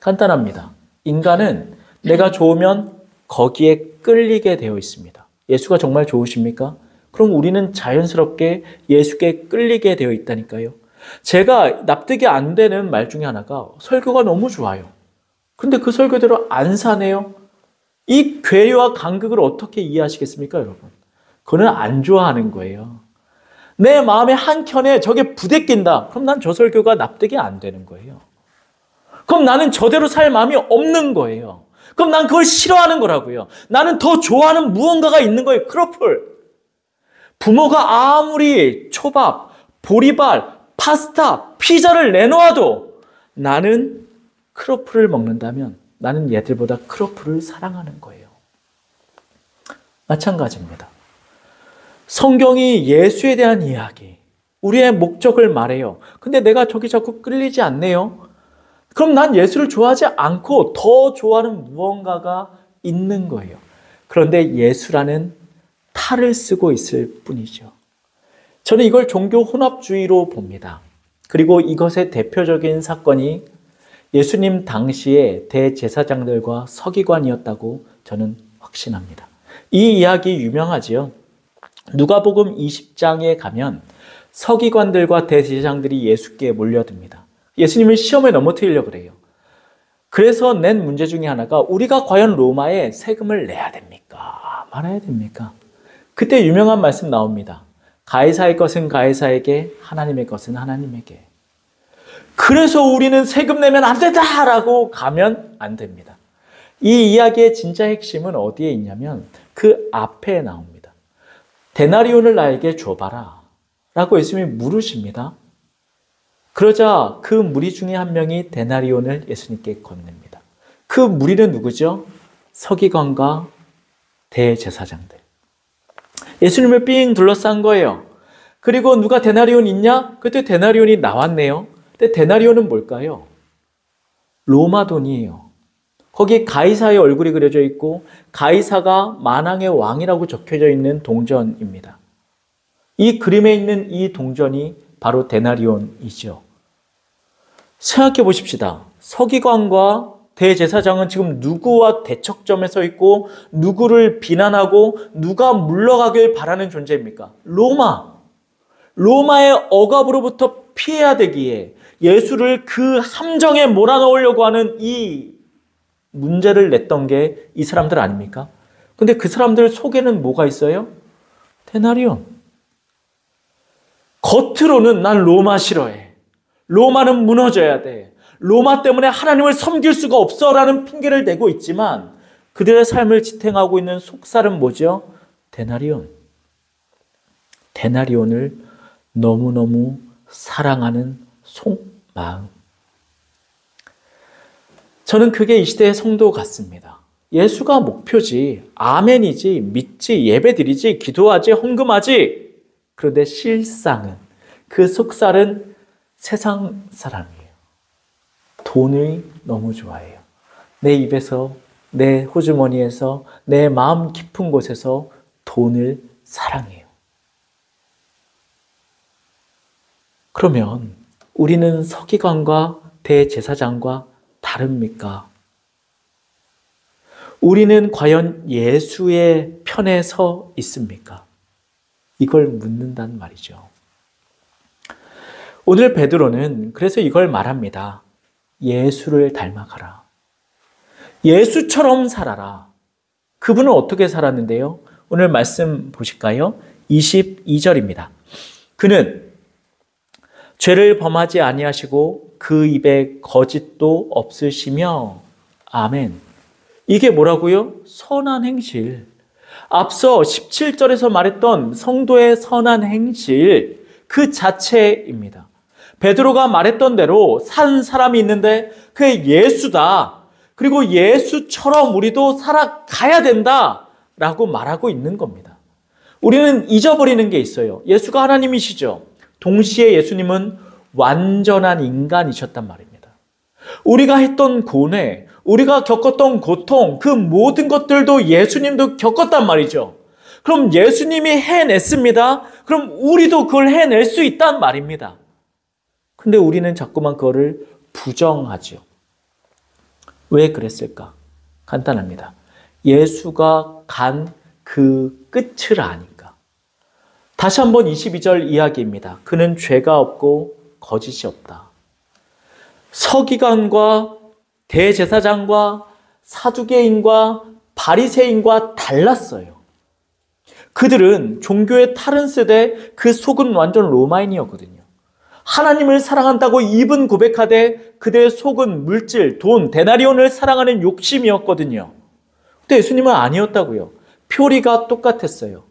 간단합니다. 인간은 내가 좋으면 거기에 끌리게 되어 있습니다. 예수가 정말 좋으십니까? 그럼 우리는 자연스럽게 예수께 끌리게 되어 있다니까요. 제가 납득이 안 되는 말 중에 하나가 설교가 너무 좋아요. 근데 그 설교대로 안 사네요. 이 괴리와 간극을 어떻게 이해하시겠습니까, 여러분? 그거는 안 좋아하는 거예요. 내 마음의 한켠에 저게 부대낀다. 그럼 난 저 설교가 납득이 안 되는 거예요. 그럼 나는 저대로 살 마음이 없는 거예요. 그럼 난 그걸 싫어하는 거라고요. 나는 더 좋아하는 무언가가 있는 거예요. 크로플. 부모가 아무리 초밥, 보리발, 파스타, 피자를 내놓아도 나는 크로플을 먹는다면 나는 얘들보다 크로플을 사랑하는 거예요. 마찬가지입니다. 성경이 예수에 대한 이야기, 우리의 목적을 말해요. 근데 내가 저기 자꾸 끌리지 않네요. 그럼 난 예수를 좋아하지 않고 더 좋아하는 무언가가 있는 거예요. 그런데 예수라는 탈을 쓰고 있을 뿐이죠. 저는 이걸 종교 혼합주의로 봅니다. 그리고 이것의 대표적인 사건이 예수님 당시의 대제사장들과 서기관이었다고 저는 확신합니다. 이 이야기 유명하지요. 누가복음 20장에 가면 서기관들과 대제사장들이 예수께 몰려듭니다. 예수님을 시험에 넘어뜨리려고 그래요. 그래서 낸 문제 중에 하나가 우리가 과연 로마에 세금을 내야 됩니까? 말아야 됩니까? 그때 유명한 말씀 나옵니다. 가이사의 것은 가이사에게, 하나님의 것은 하나님에게. 그래서 우리는 세금 내면 안 된다라고 가면 안 됩니다. 이 이야기의 진짜 핵심은 어디에 있냐면 그 앞에 나옵니다. 데나리온을 나에게 줘봐라 라고 예수님이 물으십니다. 그러자 그 무리 중에 한 명이 데나리온을 예수님께 건넵니다. 그 무리는 누구죠? 서기관과 대제사장들. 예수님을 삥 둘러싼 거예요. 그리고 누가 데나리온 있냐? 그때 데나리온이 나왔네요. 근데 데나리온은 뭘까요? 로마 돈이에요. 거기 가이사의 얼굴이 그려져 있고 가이사가 만왕의 왕이라고 적혀져 있는 동전입니다. 이 그림에 있는 이 동전이 바로 데나리온이죠. 생각해 보십시다. 서기관과 대제사장은 지금 누구와 대척점에 서 있고 누구를 비난하고 누가 물러가길 바라는 존재입니까? 로마. 로마의 억압으로부터 피해야 되기에 예수를 그 함정에 몰아넣으려고 하는 이 문제를 냈던 게 이 사람들 아닙니까? 근데 그 사람들 속에는 뭐가 있어요? 데나리온. 겉으로는 난 로마 싫어해. 로마는 무너져야 돼. 로마 때문에 하나님을 섬길 수가 없어라는 핑계를 대고 있지만 그들의 삶을 지탱하고 있는 속살은 뭐죠? 데나리온. 데나리온을 너무너무 사랑하는 속마음. 저는 그게 이 시대의 성도 같습니다. 예수가 목표지, 아멘이지, 믿지, 예배드리지, 기도하지, 헌금하지. 그런데 실상은, 그 속살은 세상 사람이에요. 돈을 너무 좋아해요. 내 입에서, 내 호주머니에서, 내 마음 깊은 곳에서 돈을 사랑해요. 그러면 우리는 서기관과 대제사장과 다릅니까? 우리는 과연 예수의 편에 서 있습니까? 이걸 묻는단 말이죠. 오늘 베드로는 그래서 이걸 말합니다. 예수를 닮아가라. 예수처럼 살아라. 그분은 어떻게 살았는데요? 오늘 말씀 보실까요? 22절입니다. 그는 죄를 범하지 아니하시고 그 입에 거짓도 없으시며 아멘. 이게 뭐라고요? 선한 행실. 앞서 17절에서 말했던 성도의 선한 행실 그 자체입니다. 베드로가 말했던 대로 산 사람이 있는데 그게 예수다. 그리고 예수처럼 우리도 살아가야 된다 라고 말하고 있는 겁니다. 우리는 잊어버리는 게 있어요. 예수가 하나님이시죠. 동시에 예수님은 완전한 인간이셨단 말입니다. 우리가 했던 고뇌, 우리가 겪었던 고통, 그 모든 것들도 예수님도 겪었단 말이죠. 그럼 예수님이 해냈습니다. 그럼 우리도 그걸 해낼 수 있단 말입니다. 근데 우리는 자꾸만 그거를 부정하죠. 왜 그랬을까? 간단합니다. 예수가 간 그 끝을 아니까. 다시 한번 22절 이야기입니다. 그는 죄가 없고 거짓이 없다. 서기관과 대제사장과 사두개인과 바리새인과 달랐어요. 그들은 종교의 탈은 쓰되 그 속은 완전 로마인이었거든요. 하나님을 사랑한다고 입은 고백하되 그들의 속은 물질, 돈, 데나리온을 사랑하는 욕심이었거든요. 근데 예수님은 아니었다고요. 표리가 똑같았어요.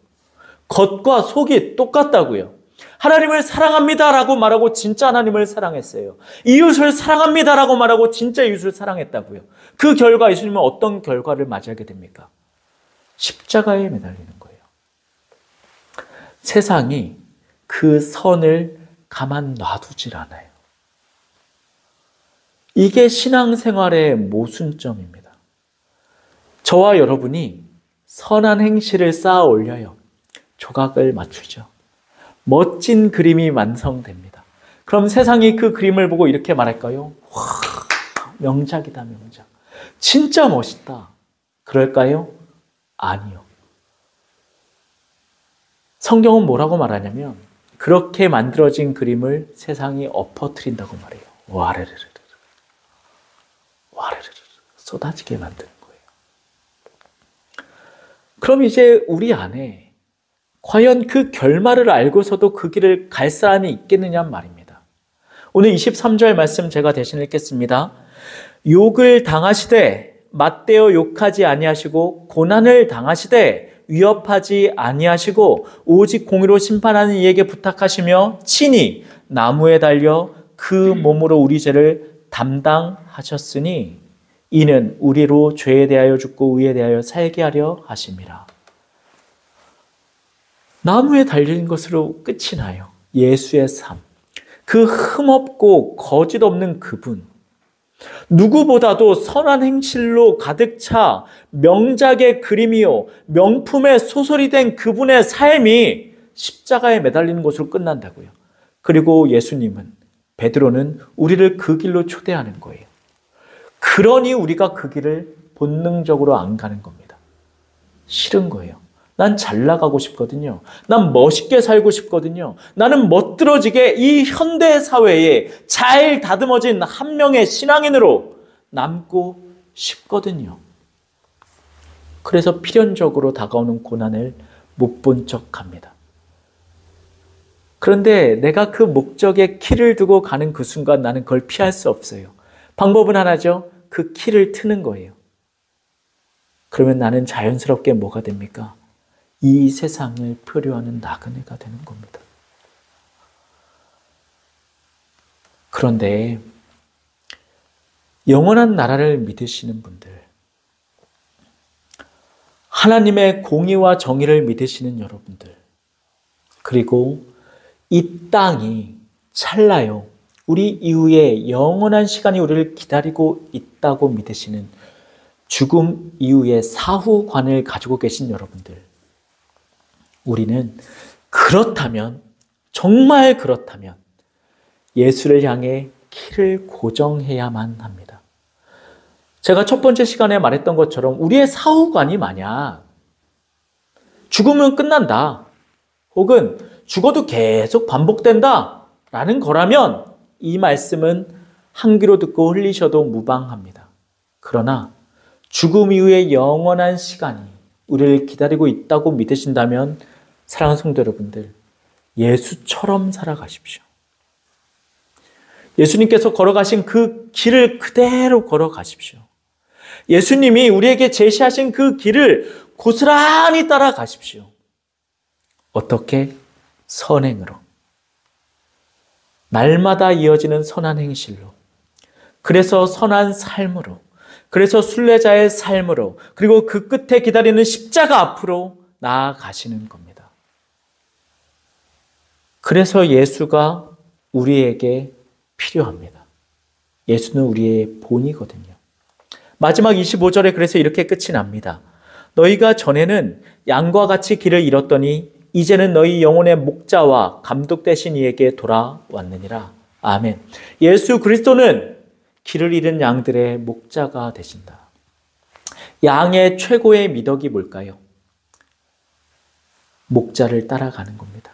겉과 속이 똑같다고요. 하나님을 사랑합니다라고 말하고 진짜 하나님을 사랑했어요. 이웃을 사랑합니다라고 말하고 진짜 이웃을 사랑했다고요. 그 결과 예수님은 어떤 결과를 맞이하게 됩니까? 십자가에 매달리는 거예요. 세상이 그 선을 가만 놔두질 않아요. 이게 신앙생활의 모순점입니다. 저와 여러분이 선한 행실을 쌓아 올려요. 조각을 맞추죠. 멋진 그림이 완성됩니다. 그럼 세상이 그 그림을 보고 이렇게 말할까요? 와, 명작이다, 명작. 진짜 멋있다. 그럴까요? 아니요. 성경은 뭐라고 말하냐면 그렇게 만들어진 그림을 세상이 엎어뜨린다고 말해요. 와르르르 와르르르 쏟아지게 만드는 거예요. 그럼 이제 우리 안에 과연 그 결말을 알고서도 그 길을 갈 사람이 있겠느냐 말입니다. 오늘 23절 말씀 제가 대신 읽겠습니다. 욕을 당하시되 맞대어 욕하지 아니하시고 고난을 당하시되 위협하지 아니하시고 오직 공의로 심판하는 이에게 부탁하시며 친히 나무에 달려 그 몸으로 우리 죄를 담당하셨으니 이는 우리로 죄에 대하여 죽고 의에 대하여 살게 하려 하심이라. 나무에 달린 것으로 끝이 나요. 예수의 삶. 그 흠없고 거짓 없는 그분. 누구보다도 선한 행실로 가득 차 명작의 그림이요 명품의 소설이 된 그분의 삶이 십자가에 매달리는 것으로 끝난다고요. 그리고 예수님은, 베드로는 우리를 그 길로 초대하는 거예요. 그러니 우리가 그 길을 본능적으로 안 가는 겁니다. 싫은 거예요. 난 잘 나가고 싶거든요. 난 멋있게 살고 싶거든요. 나는 멋들어지게 이 현대 사회에 잘 다듬어진 한 명의 신앙인으로 남고 싶거든요. 그래서 필연적으로 다가오는 고난을 못 본 척합니다. 그런데 내가 그 목적에 키를 두고 가는 그 순간 나는 그걸 피할 수 없어요. 방법은 하나죠. 그 키를 트는 거예요. 그러면 나는 자연스럽게 뭐가 됩니까? 이 세상을 표류하는 나그네가 되는 겁니다. 그런데 영원한 나라를 믿으시는 분들, 하나님의 공의와 정의를 믿으시는 여러분들, 그리고 이 땅이 찰나요. 우리 이후에 영원한 시간이 우리를 기다리고 있다고 믿으시는 죽음 이후의 사후관을 가지고 계신 여러분들, 우리는 그렇다면, 정말 그렇다면 예수를 향해 키를 고정해야만 합니다. 제가 첫 번째 시간에 말했던 것처럼 우리의 사후관이 만약 죽으면 끝난다, 혹은 죽어도 계속 반복된다 라는 거라면 이 말씀은 한 귀로 듣고 흘리셔도 무방합니다. 그러나 죽음 이후의 영원한 시간이 우리를 기다리고 있다고 믿으신다면 사랑하는 성도 여러분들, 예수처럼 살아가십시오. 예수님께서 걸어가신 그 길을 그대로 걸어가십시오. 예수님이 우리에게 제시하신 그 길을 고스란히 따라가십시오. 어떻게? 선행으로. 날마다 이어지는 선한 행실로. 그래서 선한 삶으로. 그래서 순례자의 삶으로. 그리고 그 끝에 기다리는 십자가 앞으로 나아가시는 겁니다. 그래서 예수가 우리에게 필요합니다. 예수는 우리의 본이거든요. 마지막 25절에 그래서 이렇게 끝이 납니다. 너희가 전에는 양과 같이 길을 잃었더니 이제는 너희 영혼의 목자와 감독 되신 이에게 돌아왔느니라. 아멘. 예수 그리스도는 길을 잃은 양들의 목자가 되신다. 양의 최고의 미덕이 뭘까요? 목자를 따라가는 겁니다.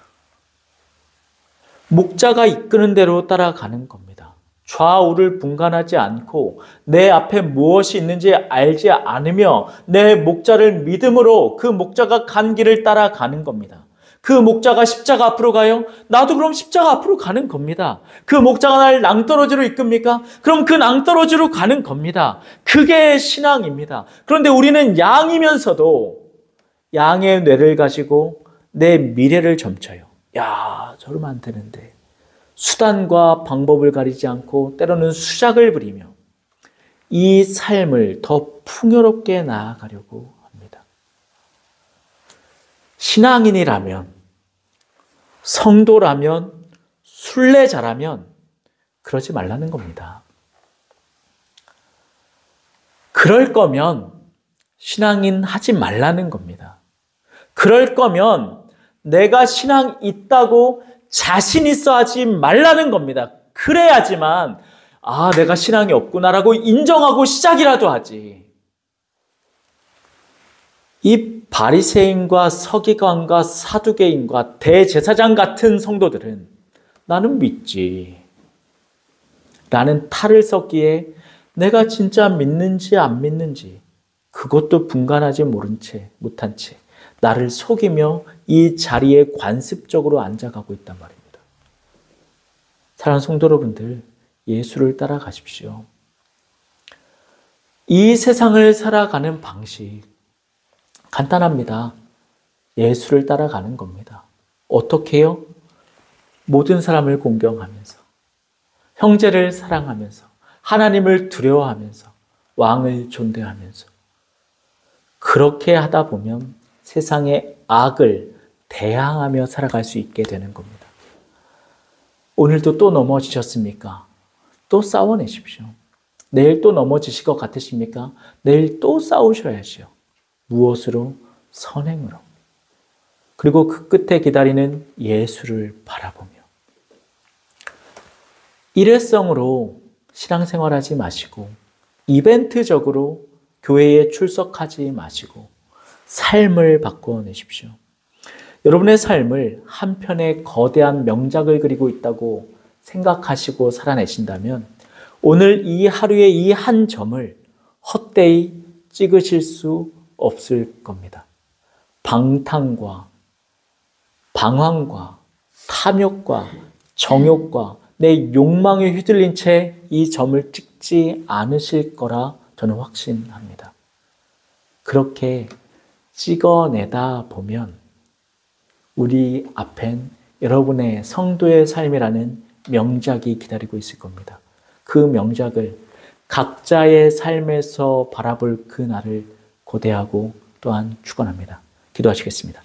목자가 이끄는 대로 따라가는 겁니다. 좌우를 분간하지 않고 내 앞에 무엇이 있는지 알지 않으며 내 목자를 믿음으로 그 목자가 간 길을 따라가는 겁니다. 그 목자가 십자가 앞으로 가요? 나도 그럼 십자가 앞으로 가는 겁니다. 그 목자가 날 낭떠러지로 이끕니까? 그럼 그 낭떠러지로 가는 겁니다. 그게 신앙입니다. 그런데 우리는 양이면서도 양의 뇌를 가지고 내 미래를 점쳐요. 야, 저러면 안 되는데. 수단과 방법을 가리지 않고 때로는 수작을 부리며 이 삶을 더 풍요롭게 나아가려고 합니다. 신앙인이라면, 성도라면, 순례자라면 그러지 말라는 겁니다. 그럴 거면 신앙인 하지 말라는 겁니다. 그럴 거면 내가 신앙 있다고 자신 있어 하지 말라는 겁니다. 그래야지만 내가 신앙이 없구나라고 인정하고 시작이라도 하지. 이 바리새인과 서기관과 사두개인과 대제사장 같은 성도들은 나는 믿지 라는 탈을 썼기에 내가 진짜 믿는지 안 믿는지 그것도 분간하지 못한 채 나를 속이며 이 자리에 관습적으로 앉아가고 있단 말입니다. 사랑하는 성도 여러분들, 예수를 따라가십시오. 이 세상을 살아가는 방식 간단합니다. 예수를 따라가는 겁니다. 어떻게 해요? 모든 사람을 공경하면서, 형제를 사랑하면서, 하나님을 두려워하면서, 왕을 존대하면서. 그렇게 하다 보면 세상의 악을 대항하며 살아갈 수 있게 되는 겁니다. 오늘도 또 넘어지셨습니까? 또 싸워내십시오. 내일 또 넘어지실 것 같으십니까? 내일 또 싸우셔야죠. 무엇으로? 선행으로. 그리고 그 끝에 기다리는 예수를 바라보며. 일회성으로 신앙생활하지 마시고 이벤트적으로 교회에 출석하지 마시고 삶을 바꿔내십시오. 여러분의 삶을 한 편의 거대한 명작을 그리고 있다고 생각하시고 살아내신다면 오늘 이 하루의 이 한 점을 헛되이 찍으실 수 없을 겁니다. 방탕과 방황과 탐욕과 정욕과 내 욕망에 휘둘린 채 이 점을 찍지 죽지 않으실 거라 저는 확신합니다. 그렇게 찍어내다 보면 우리 앞엔 여러분의 성도의 삶이라는 명작이 기다리고 있을 겁니다. 그 명작을 각자의 삶에서 바라볼 그 날을 고대하고 또한 축원합니다. 기도하시겠습니다.